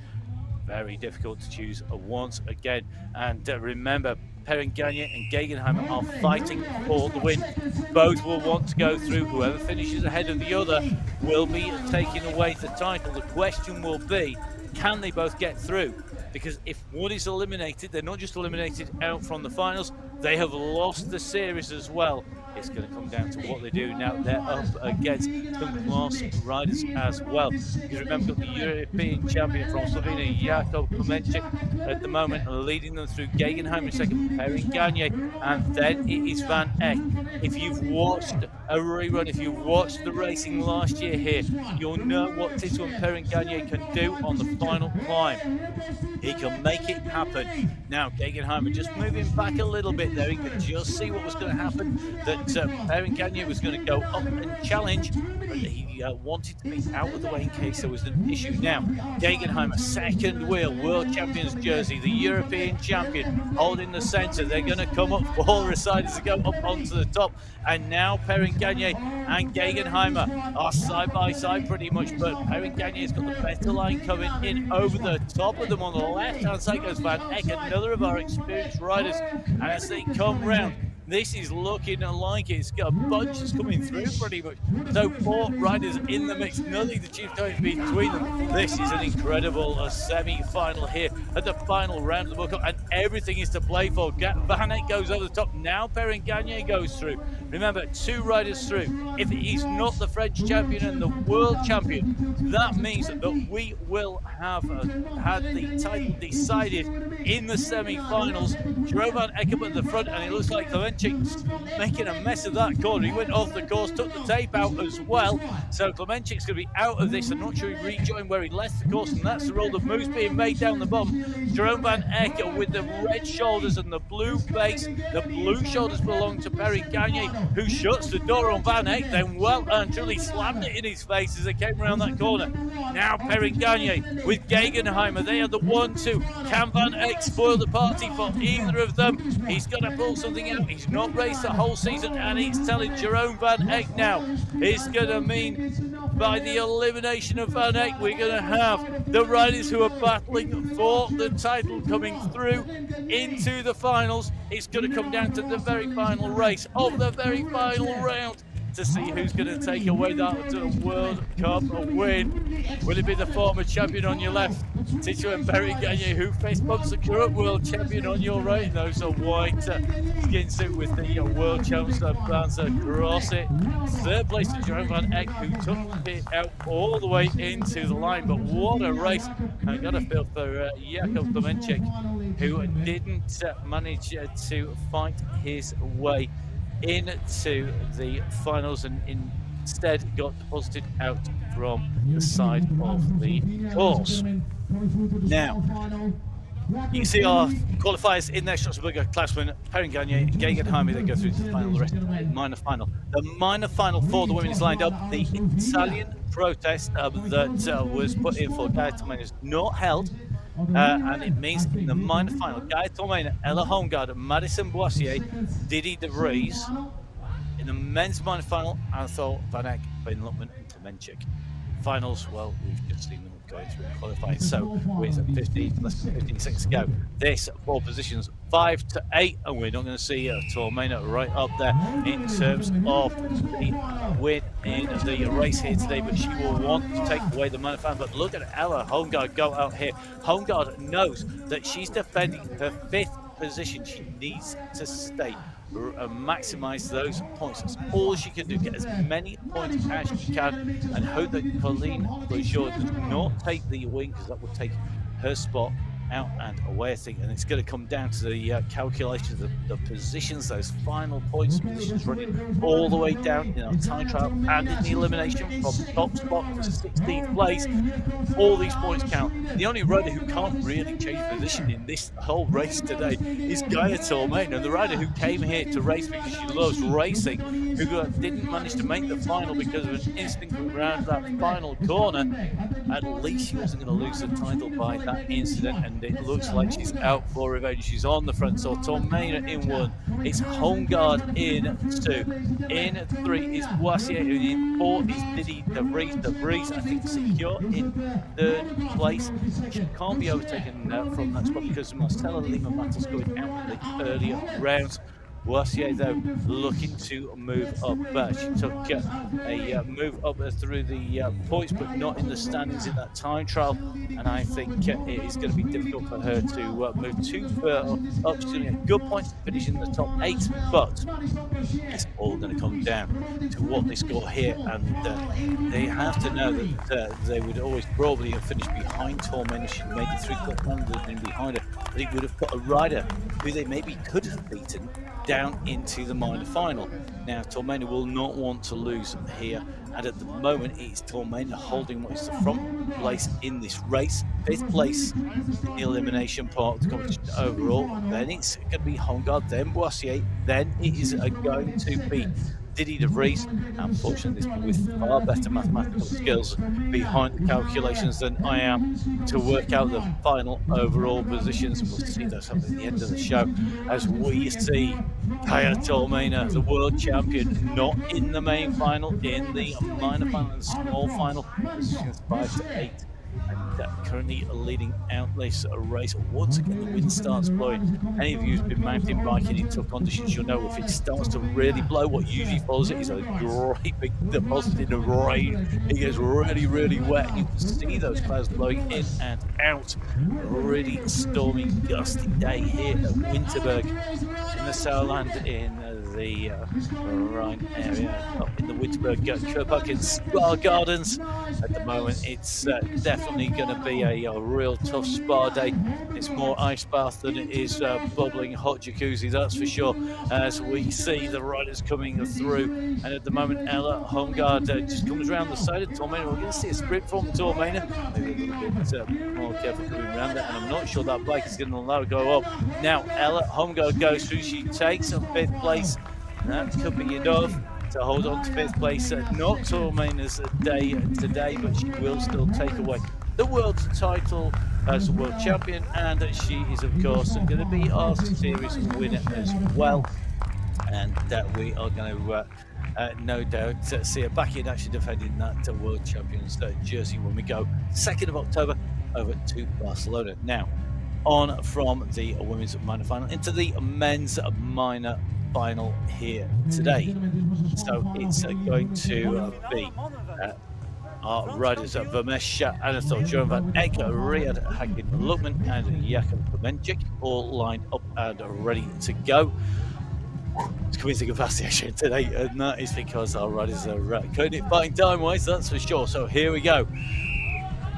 Very difficult to choose once again. And remember, Perrin Gagne and Gegenheimer are fighting for the win. Both will want to go through. Whoever finishes ahead of the other will be taking away the title. The question will be, can they both get through? Because if one is eliminated, they're not just eliminated out from the finals, they have lost the series as well. It's going to come down to what they do now. They're up against some class riders as well. Because remember, the European champion from Slovenia, Jakub Klemenchik, at the moment leading them through. Gegenheimer in second, Perrin Gagne, and then it is Van Eck. If you've watched a rerun, if you've watched the racing last year here, you'll know what Tito and Perrin Gagne can do on the final climb. He can make it happen. Now, Gegenheimer just moving back a little bit there. He could just see what was going to happen, that Perrin Gagne was going to go up and challenge, but he wanted to be out of the way in case there was an issue. Now, Gegenheimer, second wheel, world champions jersey, the European champion, holding the centre. They're going to come up, all the riders to go up onto the top, and now Perrin Gagne and Gegenheimer are side by side pretty much, but Perrin Gagne has got the better line coming in over the top of them. On the left-hand side goes Van Eck, another of our experienced riders, and as they come round, this is looking like it's got bunches coming through pretty much. So 4 riders in the mix, nothing to choose going between them. This is an incredible semi-final here at the final round of the World Cup, and everything is to play for. Van Eyck goes over the top. Now Perrin Gagne goes through. Remember, 2 riders through. If it is not the French champion and the world champion, that means that we will have had the title decided in the semi-finals. Jerome Van Eyck up at the front, and it looks like Klemenchik's making a mess of that corner. He went off the course, took the tape out as well. So Klemenchik's going to be out of this. I'm not sure he rejoined where he left the course, and that's the roll. The moves being made down the bottom. Jerome Van Eyck with the red shoulders and the blue base. The blue shoulders belong to Perrin Gagne, who shuts the door on Van Eyck, then well and truly slammed it in his face as they came around that corner. Now Perrin Gagne with Gegenheimer. They are the 1-2. Can Van Eyck spoil the party for either of them? He's going to pull something out. He's not raced the whole season, and he's telling Jerome Van Eyck now. It's going to mean by the elimination of Van Eyck, we're going to have the riders who are battling for the title coming through into the finals. It's going to come down to the very final race of the very final round to see who's going to take away that World Cup win. Will it be the former champion on your left, Tito and Perrin Gagne, who face bumps the current world champion on your right? Those are white skin suit with the world champs bands across it. Third place to Jerome Van Eyck, who took it out all the way into the line. But what a race! I got to feel for Jakub Klemenchik, who didn't manage to fight his way into the finals and instead got deposited out from the side of the course. Now, you can see our qualifiers in there. Schwarzenberger, Klausmann, Perrin Gagne, Gegenheimer. They go through to the final. The rest of the minor final. The minor final for the women is lined up. The Italian protest that was put in for Gaia Tommaini is not held. And it means in the minor final, Gaia Tommaini, Ella Holmgaard, Madison Boissier, Didi De Vries. In the men's minor final, Anthol, Van Eyck, Ben Lutman, and Klemenchik. Finals, well, we've just seen them going through qualifying. So with less than 15 seconds to go, this ball positions 5 to 8, and we're not going to see Tommaini right up there in terms of the win in the race here today, but she will want to take away the minor final. But look at Ella Holmgaard go out here. Holmgaard knows that she's defending her 5th position. She needs to stay maximize those points. That's all she can do. Get as many points as she can and hope that Colleen Lejeune does not take the win, because that would take her spot out and away, I think. And it's going to come down to the calculations of the positions, those final points, positions running all the way down in our time trial and in the elimination from top spot to 16th place. All these points count. The only rider who can't really change position in this whole race today is Gaia Tommaini, and the rider who came here to race because she loves racing, who didn't manage to make the final because of an instinct around that final corner. At least she wasn't going to lose the title by that incident, and it looks like she's out for revenge. She's on the front, so Tommaini in 1. It's Holmgaard in 2. In 3 is Boissier. In 4 is Didi De Vries. De Vries, I think, secure in 3rd place. She can't be overtaken from that spot because Marcella Lima Matos going out in the earlier rounds. Boissier, though, looking to move up. She took a move up through the points, but not in the standings in that time trial. And I think it is going to be difficult for her to move too far up. She's going to get good points to finish in the top 8, but it's all going to come down to what they score here. And they have to know that they would always probably have finished behind Tommaini if she made it through the been behind her. But it would have put a rider who they maybe could have beaten down into the minor final. Now, Tommaini will not want to lose here, and at the moment it's Tommaini holding what is the front place in this race, 5th place in the elimination part of the competition overall. Then it's going to be Holmgaard, then Boissier, then it is going to be Didi De Vries. Unfortunately, with far better mathematical skills behind the calculations than I am to work out the final overall positions. And we'll see those up at the end of the show as we see Gaia Tommaini, the world champion, not in the main final, in the minor final and small final, positions 5 to 8. and currently leading out this race. Once again, the wind starts blowing. Any of you who's been mountain biking in tough conditions, you'll know if it starts to really blow, what usually follows it is a great big deposit of rain. It gets really, really wet. You can see those clouds blowing in and out. A really stormy, gusty day here at Winterberg in the Sauerland in the Rhine area, up in the Winterberg Kurpark in Spa Gardens. At the moment, it's definitely going to be a real tough spa day. It's more ice bath than it is bubbling hot jacuzzi, that's for sure, as we see the riders coming through. And at the moment, Ella Holmgaard just comes around the side of Tormena. We're going to see a sprint from Tormena. Maybe a little bit more careful coming around there, and I'm not sure that bike is going to allow it to go up. Now, Ella Holmgaard goes through. She takes a 5th place. That could be enough to hold on to 5th place. Not Tormena's day today, but she will still take away the world title as world champion, and she is, of course, going to be our series winner as well. And we are going to no doubt see her back in action defending that world champions jersey when we go 2nd of October over to Barcelona. Now, on from the women's minor final into the men's minor final here today. So it's going to be our riders Vermeer, Anatol, Joan van Eyck, Riyad Hakim Lukman, and Jakub Klemenchik all lined up and ready to go. It's coming to capacity actually today, and that is because our riders are cutting it fine time-wise, that's for sure. So here we go.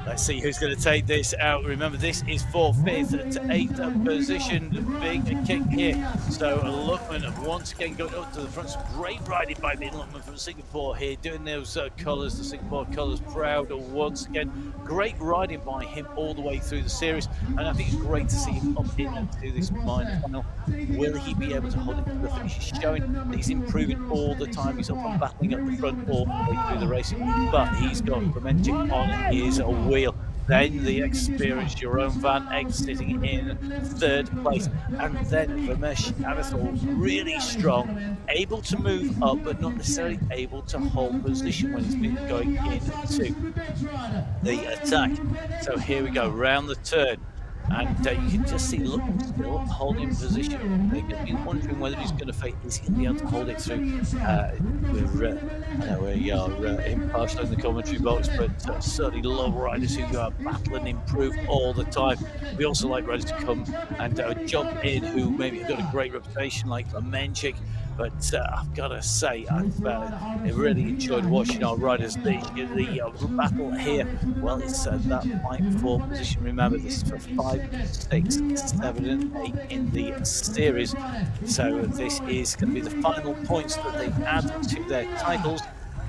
Let's see who's going to take this out. Remember, this is for 5th to 8th position. Big kick here. So Lukman once again going up to the front. Some great riding by Ben Lukman from Singapore here, doing those colours, the Singapore colours proud once again. Great riding by him all the way through the series, and I think it's great to see him up into this minor final. Will he be able to hold it to the finish? He's showing that he's improving all the time. He's up and battling up the front all the way through the racing, but he's got Klemenchik on his wheel. Then the experienced Jeroen van Eyck sitting in 3rd place, and then Vermeer Anatol really strong, able to move up but not necessarily able to hold position when he's been going into the attack. So here we go, round the turn. And you can just see Lukman still holding position. They're going to be wondering whether he's going to fake. Is he going to be able to hold it through? We are impartial in the commentary box, but certainly love riders who battle and improve all the time. We also like riders to come and jump in who maybe have got a great reputation, like Klemenchik. But I've got to say, I've really enjoyed watching our riders. The battle here, well, it's that fight for position. Remember, this is for 5, 6, 7, and 8 in the series. So this is going to be the final points that they add to their titles.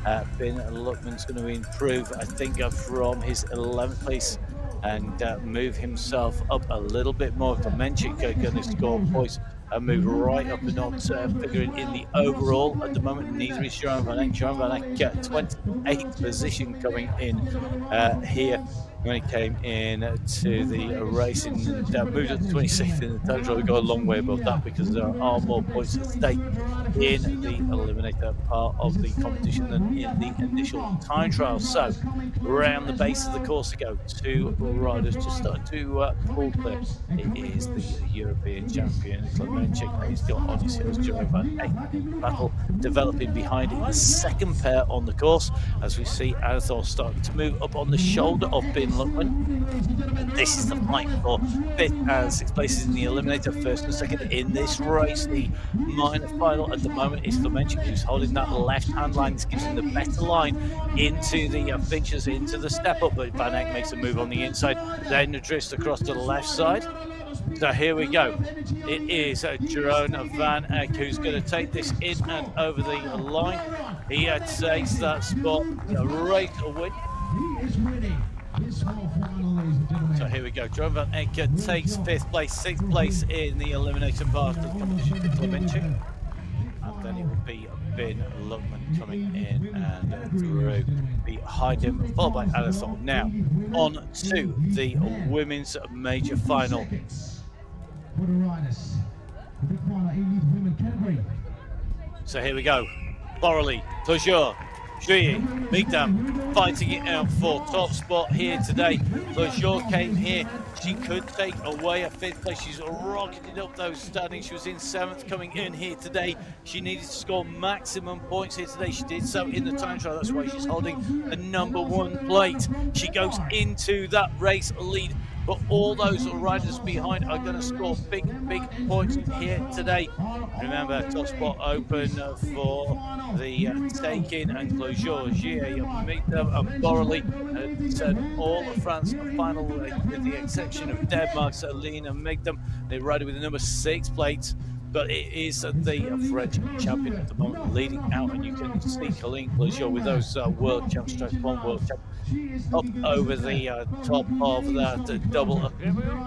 Ben Lukman's going to improve, I think, from his 11th place and move himself up a little bit more. Klemenchik going to score points and move right up and not figuring in the overall at the moment. Neither is Jeroen van Eyck. Jeroen van Eyck 28th position coming in here when he came in to the race and moved up to 26th in the time trial. We got a long way above that because there are more points at stake in the Eliminator part of the competition than in the initial time trial. So around the base of the course to go, 2 riders just starting to pull clear. It is the European champion Klemenchik. He's got on his heels Jeroen van Eyck. Battle developing behind it. The 2nd pair on the course as we see Anatol starting to move up on the shoulder of Ben Lukman. This is the fight for 5th and 6th places in the Eliminator, 1st and 2nd in this race. The minor final at the moment is Klemenchik, who's holding that left-hand line. This gives him the better line into the features, into the step-up, but Van Eyck makes a move on the inside, then drifts across to the left side. So here we go. It is Jeroen van Eyck who's going to take this in and over the line. He takes that spot, a great win. So here we go. Jeroen van Eyck takes 5th place, 6th place in the Eliminator part of the competition for Klemenchik. And then it will be Ben Lukman coming in and through behind him, followed by Anatol. Now, on to the women's major final. So here we go. Borrelli, toujours, GER, Migdam fighting it out for top spot here today. GER came here. She could take away a 5th place. She's rocketed up those standings. She was in 7th coming in here today. She needed to score maximum points here today. She did so in the time trial. That's why she's holding the #1 plate. She goes into that race lead. But all those riders behind are going to score big points here today. Remember, top spot open for the take-in and closure. GER, Migdam and Borrelli said all of France final, with the exception of Denmark's Alina Migdam. They ride with the #6 plate. But it is the French champion at the moment leading out, and you can see Colleen Closure with those world champs, straight one world champ, up over the top of that double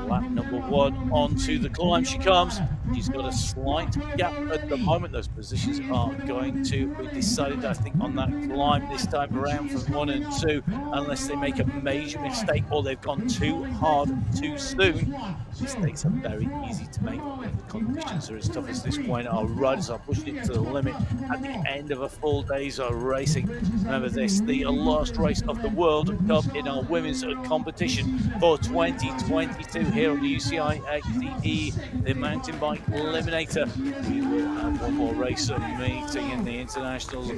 lap #1 onto the climb she comes. She's got a slight gap at the moment. Those positions are going to be decided, I think, on that climb this time around from 1 and 2, unless they make a major mistake or they've gone too hard too soon. Mistakes are very easy to make when the conditions are as tough as this point. Our riders are pushing it to the limit at the end of a full day's racing. Remember this, the last race of the World Cup in our women's competition for 2022 here on the UCI XDE, the mountain bike Eliminator. We will have one more race meeting in the international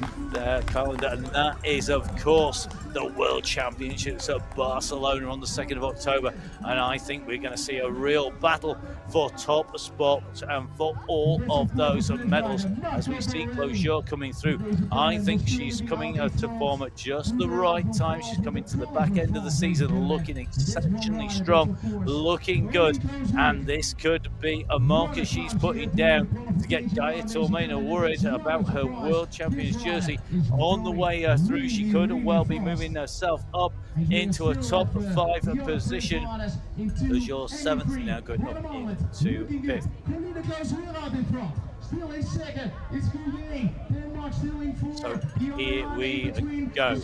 calendar, and that is, of course, the World Championships at Barcelona on the 2nd of October. And I think we're going to see a real battle for top spot and for all of those medals as we see Closure coming through. I think she's coming to form at just the right time. She's coming to the back end of the season looking exceptionally strong, looking good, and this could be a marker she's putting down to get Gaia Tormena worried about her World Champions jersey on the way through. She could well be moving herself up into a top 5 position. Your 7th now going up into 5th. So here we go.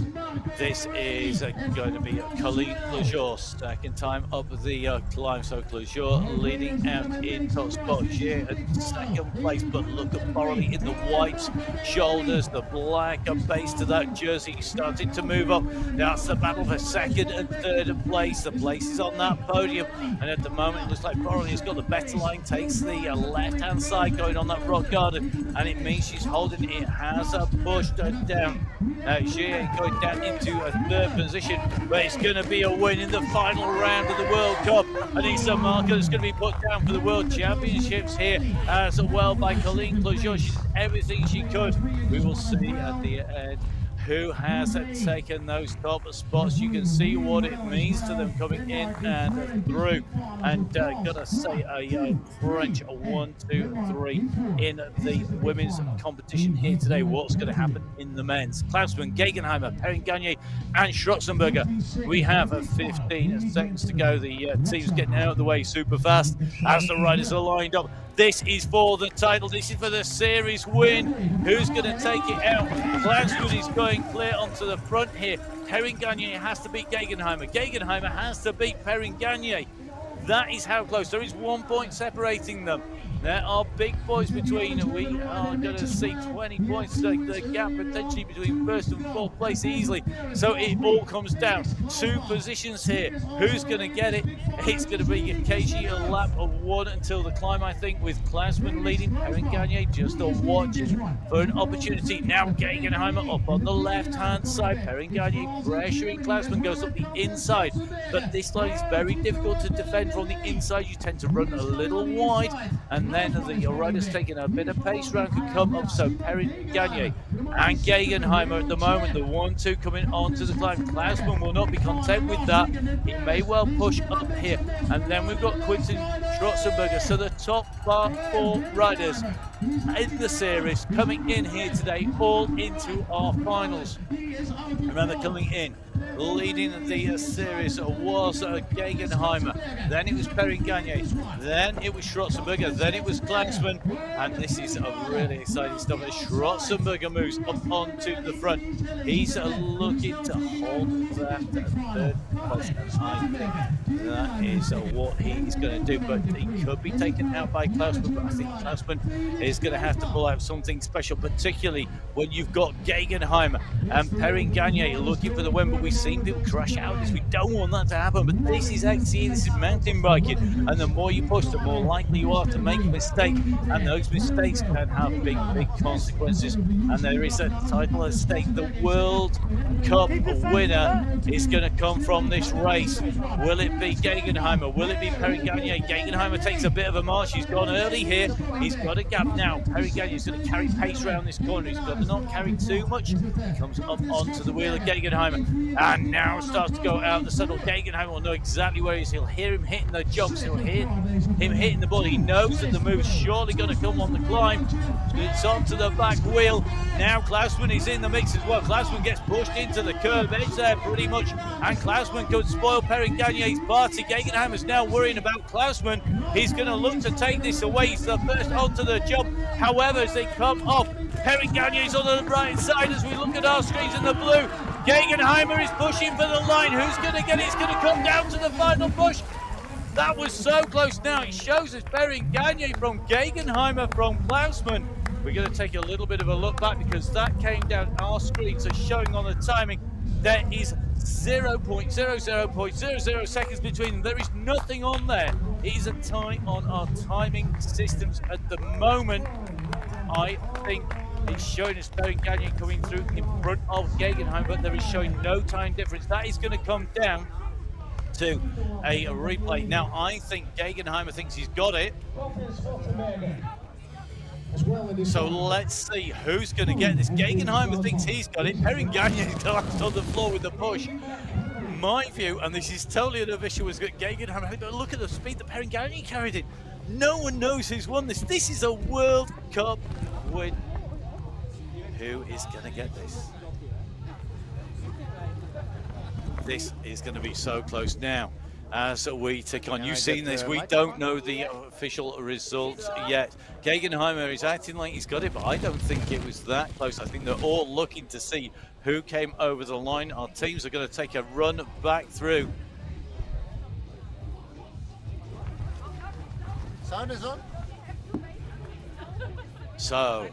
This is going to be Colleen Closure, second time up the climb. So Closure leading out in top spot. GER at 2nd place, but look at Borrelli in the white shoulders, the black base to that jersey starting to move up. That's the battle for 2nd and 3rd place. The place is on that podium, and at the moment it looks like Borrelli has got the better line, takes the left-hand side going on that rock garden, and it means she's holding it. It has pushed her down. GER going down into a 3rd position, but it's going to be a win in the final round of the World Cup, and it's a marker that's going to be put down for the World Championships here as well by Colleen Closure. She did everything she could. We will see at the end who has taken those top spots. You can see what it means to them coming in and through. And gotta say, a French 1, 2, 3 in the women's competition here today. What's going to happen in the men's? Klausmann, Gegenheimer, Perrin Gagne, and Schwarzenberger. We have 15 seconds to go. The team's getting out of the way super fast as the riders are lined up. This is for the title. This is for the series win. Who's going to take it out? Klausmann is going clear onto the front here. Perrin Gagne has to beat Gegenheimer. Gegenheimer has to beat Perrin Gagne. That is how close. There is 1 point separating them. There are big points between. We are going to see 20 points, the gap potentially between 1st and 4th place easily. So it all comes down 2 positions here. Who's going to get it? It's going to be KG a lap of 1 until the climb, I think, with Klausmann leading. Perrin Gagne just a watch for an opportunity. Now Gegenheimer up on the left-hand side. Perrin Gagne pressuring Klausmann, goes up the inside. But this line is very difficult to defend from the inside. You tend to run a little wide, and then the riders taking a bit of pace round can come up. So Perrin Gagne and Gegenheimer at the moment, the 1-2 coming onto the climb. Klausmann will not be content with that. He may well push up here. And then we've got Quinton Schwarzenberger. So the top 4 riders in the series coming in here today, all into our finals. Remember, coming in leading the series was Gegenheimer, then it was Perrin Gagne, then it was Schwarzenberger, then it was Klausman, and this is a really exciting stuff as Schwarzenberger moves up onto the front. He's looking to hold that third place, and I think that is what he's going to do, but he could be taken out by Klausman, but I think Klausman is going to have to pull out something special, particularly when you've got Gegenheimer and Perrin Gagne looking for the win, but we've seen people crash out of this. We don't want that to happen, but this is XC, this is mountain biking, and the more you push, the more likely you are to make a mistake, and those mistakes can have big consequences, and there is a title at stake. The World Cup winner is going to come from this race. Will it be Gegenheimer? Will it be Perrin Gagne? Gegenheimer takes a bit of a march. He's gone early here. He's got a gap now. Perrin Gagne is going to carry pace around this corner. He's got to not carry too much. He comes up onto the wheel of Gegenheimer and now starts to go out the saddle. Gegenheimer will know exactly where he is. He'll hear him hitting the jumps. He'll hear him hitting the body. He knows that the move's surely going to come on the climb. It's onto the back wheel. Now Klausman is in the mix as well. Klausman gets pushed into the curb edge there pretty much, and Klausman could spoil Perrin Gagne's party. Gegenheimer's now worrying about Klausman. He's going to look to take this away. He's the first onto the jump. However, as they come off, Perrin Gagne's on the right side as we look at our screens in the blue. Gegenheimer is pushing for the line. Who's going to get it? It's going to come down to the final push. That was so close now. It shows us Perrin Gagne from Gegenheimer from Klausman. We're going to take a little bit of a look back because that came down. Our screens are showing on the timing. There is 0.0000 seconds between them. There is nothing on there. It is a tie on our timing systems at the moment. I think it's showing us Perrin Gagne coming through in front of Gegenheimer, but there is showing no time difference. That is going to come down to a replay. Now, I think Gegenheimer thinks he's got it. So let's see who's going to get this. Gegenheimer thinks he's got it. Perrin Gagne is collapsed on the floor with the push. My view, and this is totally unofficial, was that Gegenheimer, look at the speed that Perrin Gagne carried it. No one knows who's won this. This is a World Cup win. Who is going to get this? This is going to be so close now as we tick on. You've seen this. We don't know the official results yet. Gegenheimer is acting like he's got it, but I don't think it was that close. I think they're all looking to see who came over the line. Our teams are going to take a run back through. Sound is on. So,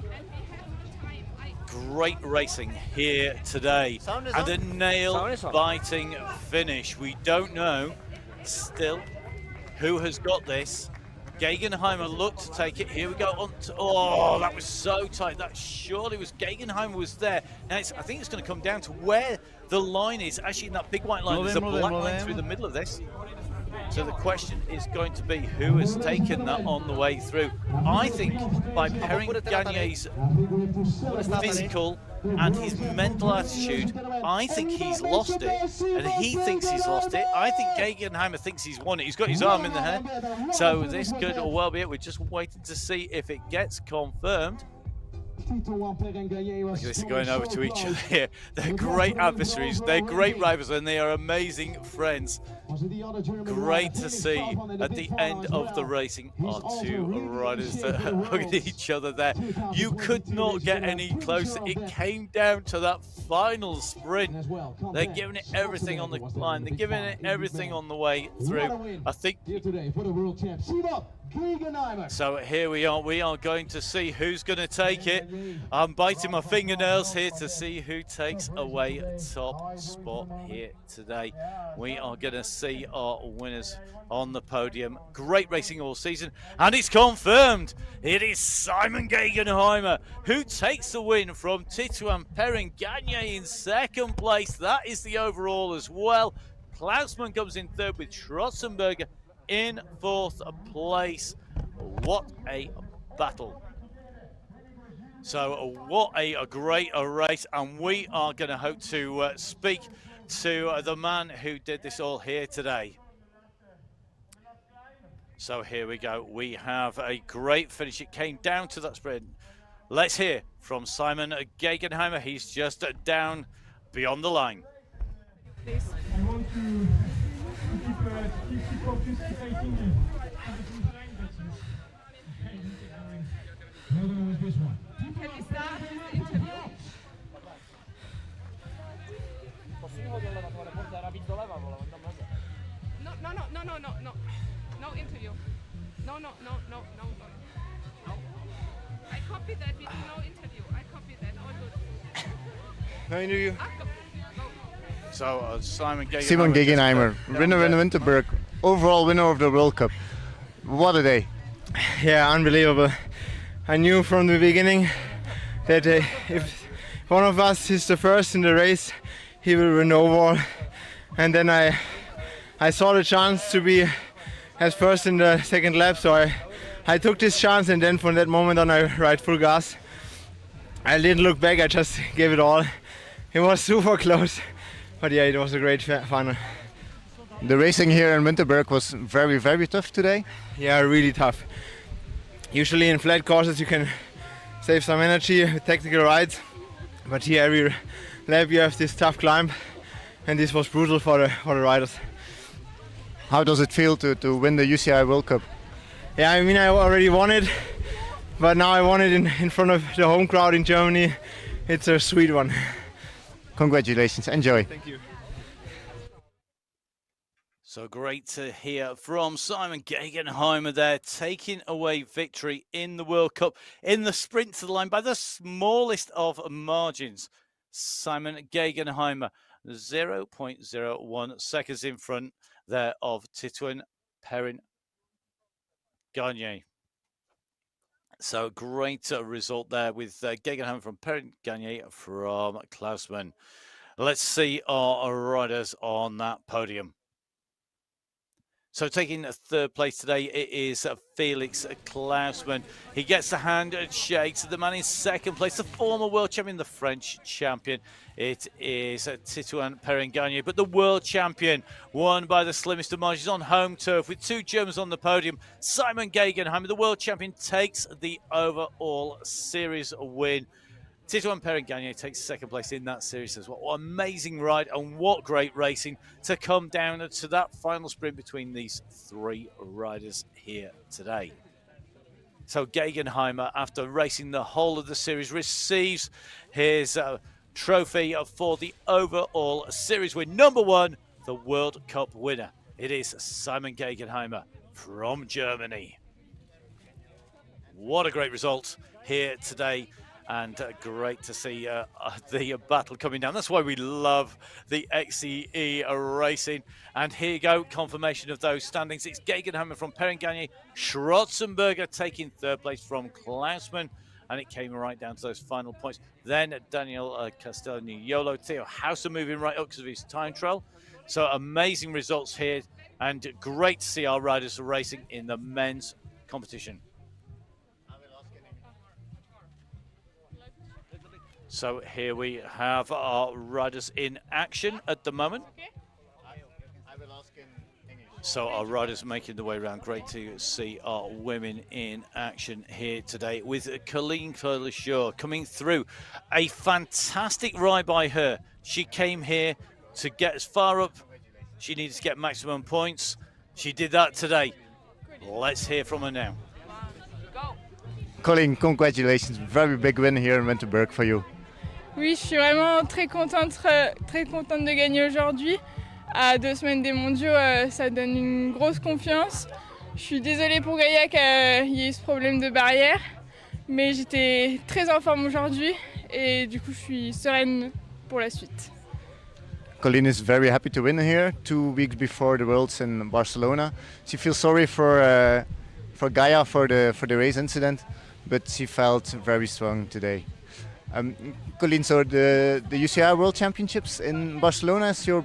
great racing here today, and a nail-biting finish. We don't know still who has got this. Gegenheimer looked to take it. Here we go on to, oh, that was so tight. That surely was Gegenheimer was there. Now I think it's going to come down to where the line is. Actually, in that big white line, there's a black line through the middle of this. So the question is going to be who has taken that on the way through. I think by Perrin Gagne's physical and his mental attitude, I think he's lost it, and he thinks he's lost it. I think Gegenheimer thinks he's won it. He's got his arm in the air, so this could well be it. We're just waiting to see if it gets confirmed. Look at this, going over to each other here. They're great adversaries, they're great rivals, and they are amazing friends. Great to see at the end of the racing our two riders that look at each other there. You could not get any closer. It came down to that final sprint. They're giving it everything on the line. They're giving it everything on the way through. I think. So here we are going to see who's going to take it. I'm biting my fingernails here to see who takes away top spot here today. We are going to see our winners on the podium. Great racing all season, and it's confirmed. It is Simon Gegenheimer who takes the win from Tito and Perrin Gagne in second place. That is the overall as well. Klausman comes in third with Schwarzenberger in fourth place. What a battle. So what a great race, and we are going to hope to speak to the man who did this all here today. So here we go. We have a great finish. It came down to that sprint. Let's hear from Simon Gegenheimer. He's just down beyond the line. I want to keep focused, taking the finish line, but hold on with this one. Can we start with the interview? No interview. No. I copied that. We do no interview. I copied that. All good. No interview. So Simon Gegenheimer. Simon Gegenheimer, winner in Winterberg, overall winner of the World Cup. What a day. Yeah, unbelievable. I knew from the beginning that if one of us is the first in the race, he will win overall. And then I saw the chance to be as first in the second lap, so I took this chance, and then from that moment on I ride full gas. I didn't look back, I just gave it all. It was super close, but yeah, it was a great final. The racing here in Winterberg was very, very tough today. Yeah, really tough. Usually in flat courses you can save some energy with technical rides, but here every lap you have this tough climb, and this was brutal for the riders. How does it feel to win the UCI World Cup? Yeah, I mean, I already won it, but now I won it in front of the home crowd in Germany. It's a sweet one. Congratulations, enjoy. Thank you. So great to hear from Simon Gegenheimer there, taking away victory in the World Cup in the sprint to the line by the smallest of margins. Simon Gegenheimer, 0.01 seconds in front there of Titouan Perrin-Gagné. So great result there with Gegenheimer from Perrin-Gagné from Klausmann. Let's see our riders on that podium. So taking third place today, it is Felix Klausmann. He gets the hand and shakes. The man in second place, the former world champion, the French champion. It is Titouan Perrin-Gagné, but the world champion won by the slimmest of margins on home turf with two Germans on the podium. Simon Gegenheimer, the world champion, takes the overall series win. Titouan Perrin-Gagné takes second place in that series as well. What amazing ride and what great racing to come down to that final sprint between these three riders here today. So Gegenheimer, after racing the whole of the series, receives his trophy for the overall series win. Number one, the World Cup winner. It is Simon Gegenheimer from Germany. What a great result here today. And great to see the battle coming down. That's why we love the XCE racing. And here you go, confirmation of those standings. It's Gegenheimer from Perrin-Gagné, Schwarzenberger taking third place from Klausmann. And it came right down to those final points. Then Daniel Castagnolo, Theo Hauser moving right up because of his time trial. So amazing results here. And great to see our riders racing in the men's competition. So here we have our riders in action at the moment. So our riders making the way around. Great to see our women in action here today with Colleen Curlishaw coming through. A fantastic ride by her. She came here to get as far up. She needed to get maximum points. She did that today. Let's hear from her now. Colleen, congratulations. Very big win here in Winterberg for you. Oui, je suis vraiment très contente de gagner aujourd'hui. À 2 semaines des mondiaux, ça donne une grosse confiance. Je suis désolée pour Gaïa qu'il y ait eu ce problème de barrière, mais j'étais très en forme aujourd'hui et du coup je suis sereine pour la suite. Colleen is very happy to win here 2 weeks before the Worlds in Barcelona. She feels sorry for Gaia for the race incident, but she felt very strong today. Colleen, so the UCI World Championships in Barcelona is your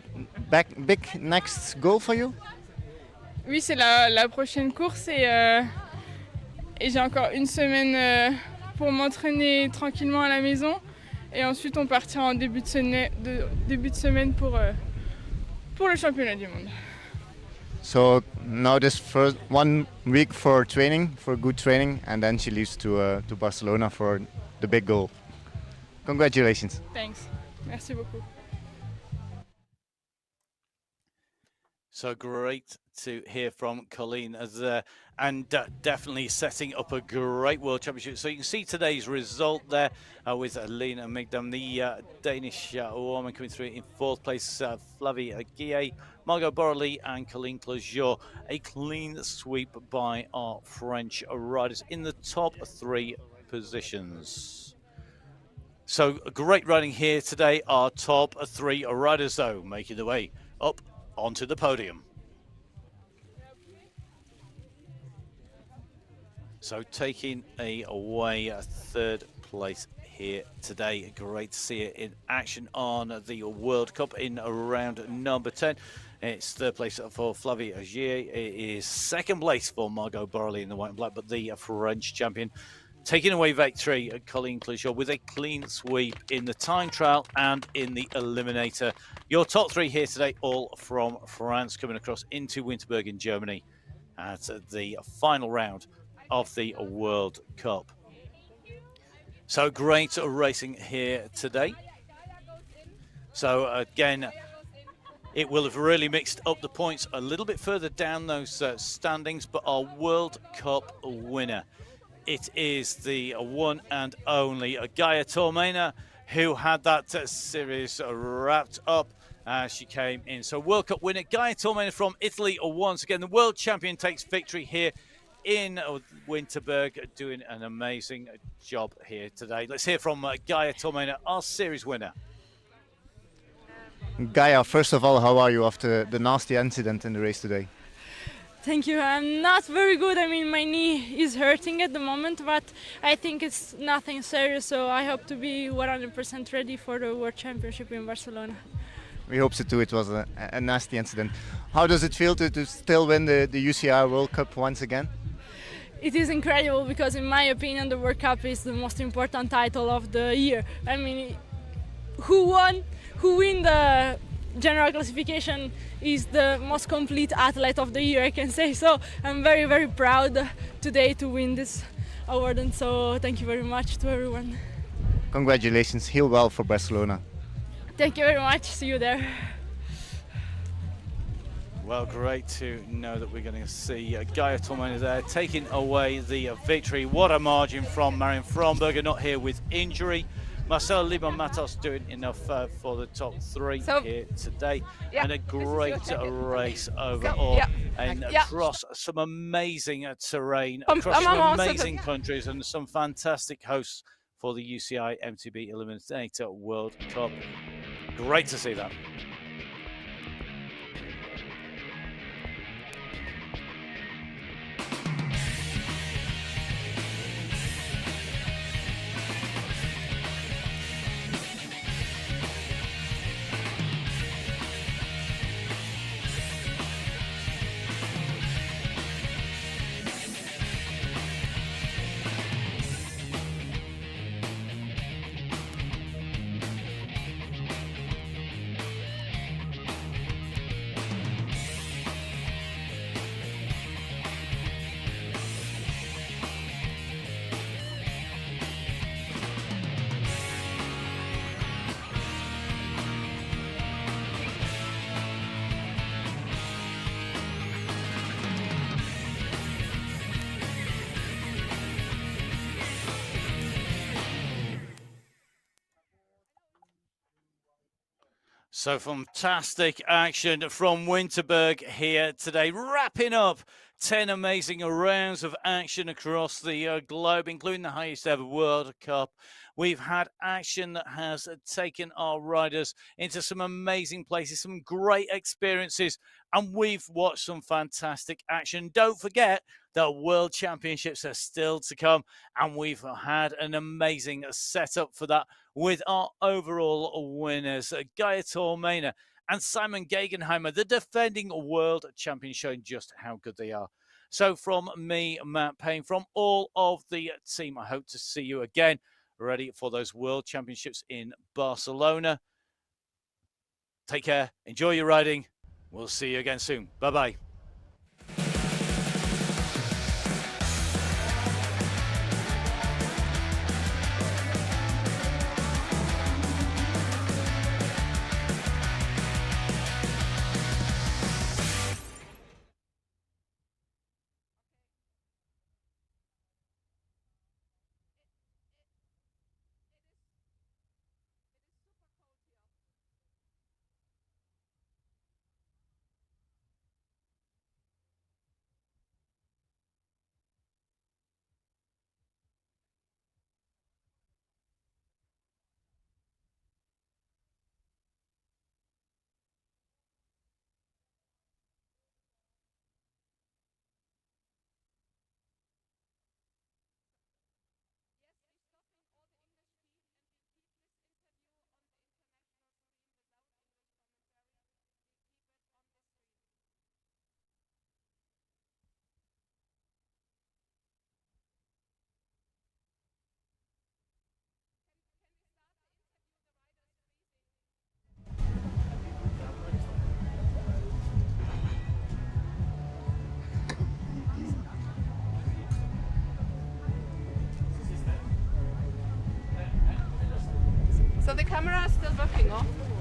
big next goal for you? Oui, c'est la prochaine course et j'ai encore 1 semaine pour m'entraîner tranquillement à la maison et ensuite on partira en début de semaine pour le championnat du monde. So now this first 1 week for training, for good training, and then she leaves to Barcelona for the big goal. Congratulations. Thanks. Merci beaucoup. So great to hear from Colleen there, and definitely setting up a great World Championship. So you can see today's result there with Lena Migdam, the Danish woman coming through in 4th place, Flavie Guillet, Margot Borrelli and Colleen Clojot. A clean sweep by our French riders in the top 3 positions. So great riding here today. Our top 3 riders, though, making their way up onto the podium. So taking away 3rd place here today. Great to see it in action on the World Cup in round number 10. It's 3rd place for Flavie Guillet. It is 2nd place for Margot Borrelli in the white and black, but the French champion taking away victory, Colleen Clojot, with a clean sweep in the time trial and in the Eliminator. Your top 3 here today, all from France, coming across into Winterberg in Germany at the final round of the World Cup. So great racing here today. So again, it will have really mixed up the points a little bit further down those standings, but our World Cup winner, it is the one and only Gaia Tormena, who had that series wrapped up as she came in. So World Cup winner Gaia Tormena from Italy once again. The world champion takes victory here in Winterberg, doing an amazing job here today. Let's hear from Gaia Tormena, our series winner. Gaia, first of all, how are you after the nasty incident in the race today? Thank you. I'm not very good. I mean, my knee is hurting at the moment, but I think it's nothing serious, so I hope to be 100% ready for the World Championship in Barcelona. We hope so too. It was a nasty incident. How does it feel to still win the UCI World Cup once again? It is incredible because, in my opinion, the World Cup is the most important title of the year. I mean, who win the general classification is the most complete athlete of the year, I can say. So I'm very, very proud today to win this award, and so thank you very much to everyone. Congratulations. Heal well for Barcelona. Thank you very much. See you there. Well, great to know that we're going to see Gaia Tormena there taking away the victory. What a margin from Marion Fromberger, not here with injury. Marcel Liban-Matos doing enough for the top 3 here today. And a great race overall. And across some amazing terrain, across some amazing countries and some fantastic hosts for the UCI MTB Eliminator World Cup. Great to see that. So fantastic action from Winterberg here today, wrapping up 10 amazing rounds of action across the globe, including the highest ever World Cup. We've had action that has taken our riders into some amazing places, some great experiences, and we've watched some fantastic action. Don't forget the World Championships are still to come, and we've had an amazing setup for that with our overall winners, Gaia Tormena and Simon Gegenheimer, the defending world champion, showing just how good they are. So from me, Matt Payne, from all of the team, I hope to see you again, ready for those World Championships in Barcelona. Take care, enjoy your riding. We'll see you again soon. Bye-bye. So the camera is still working, oh?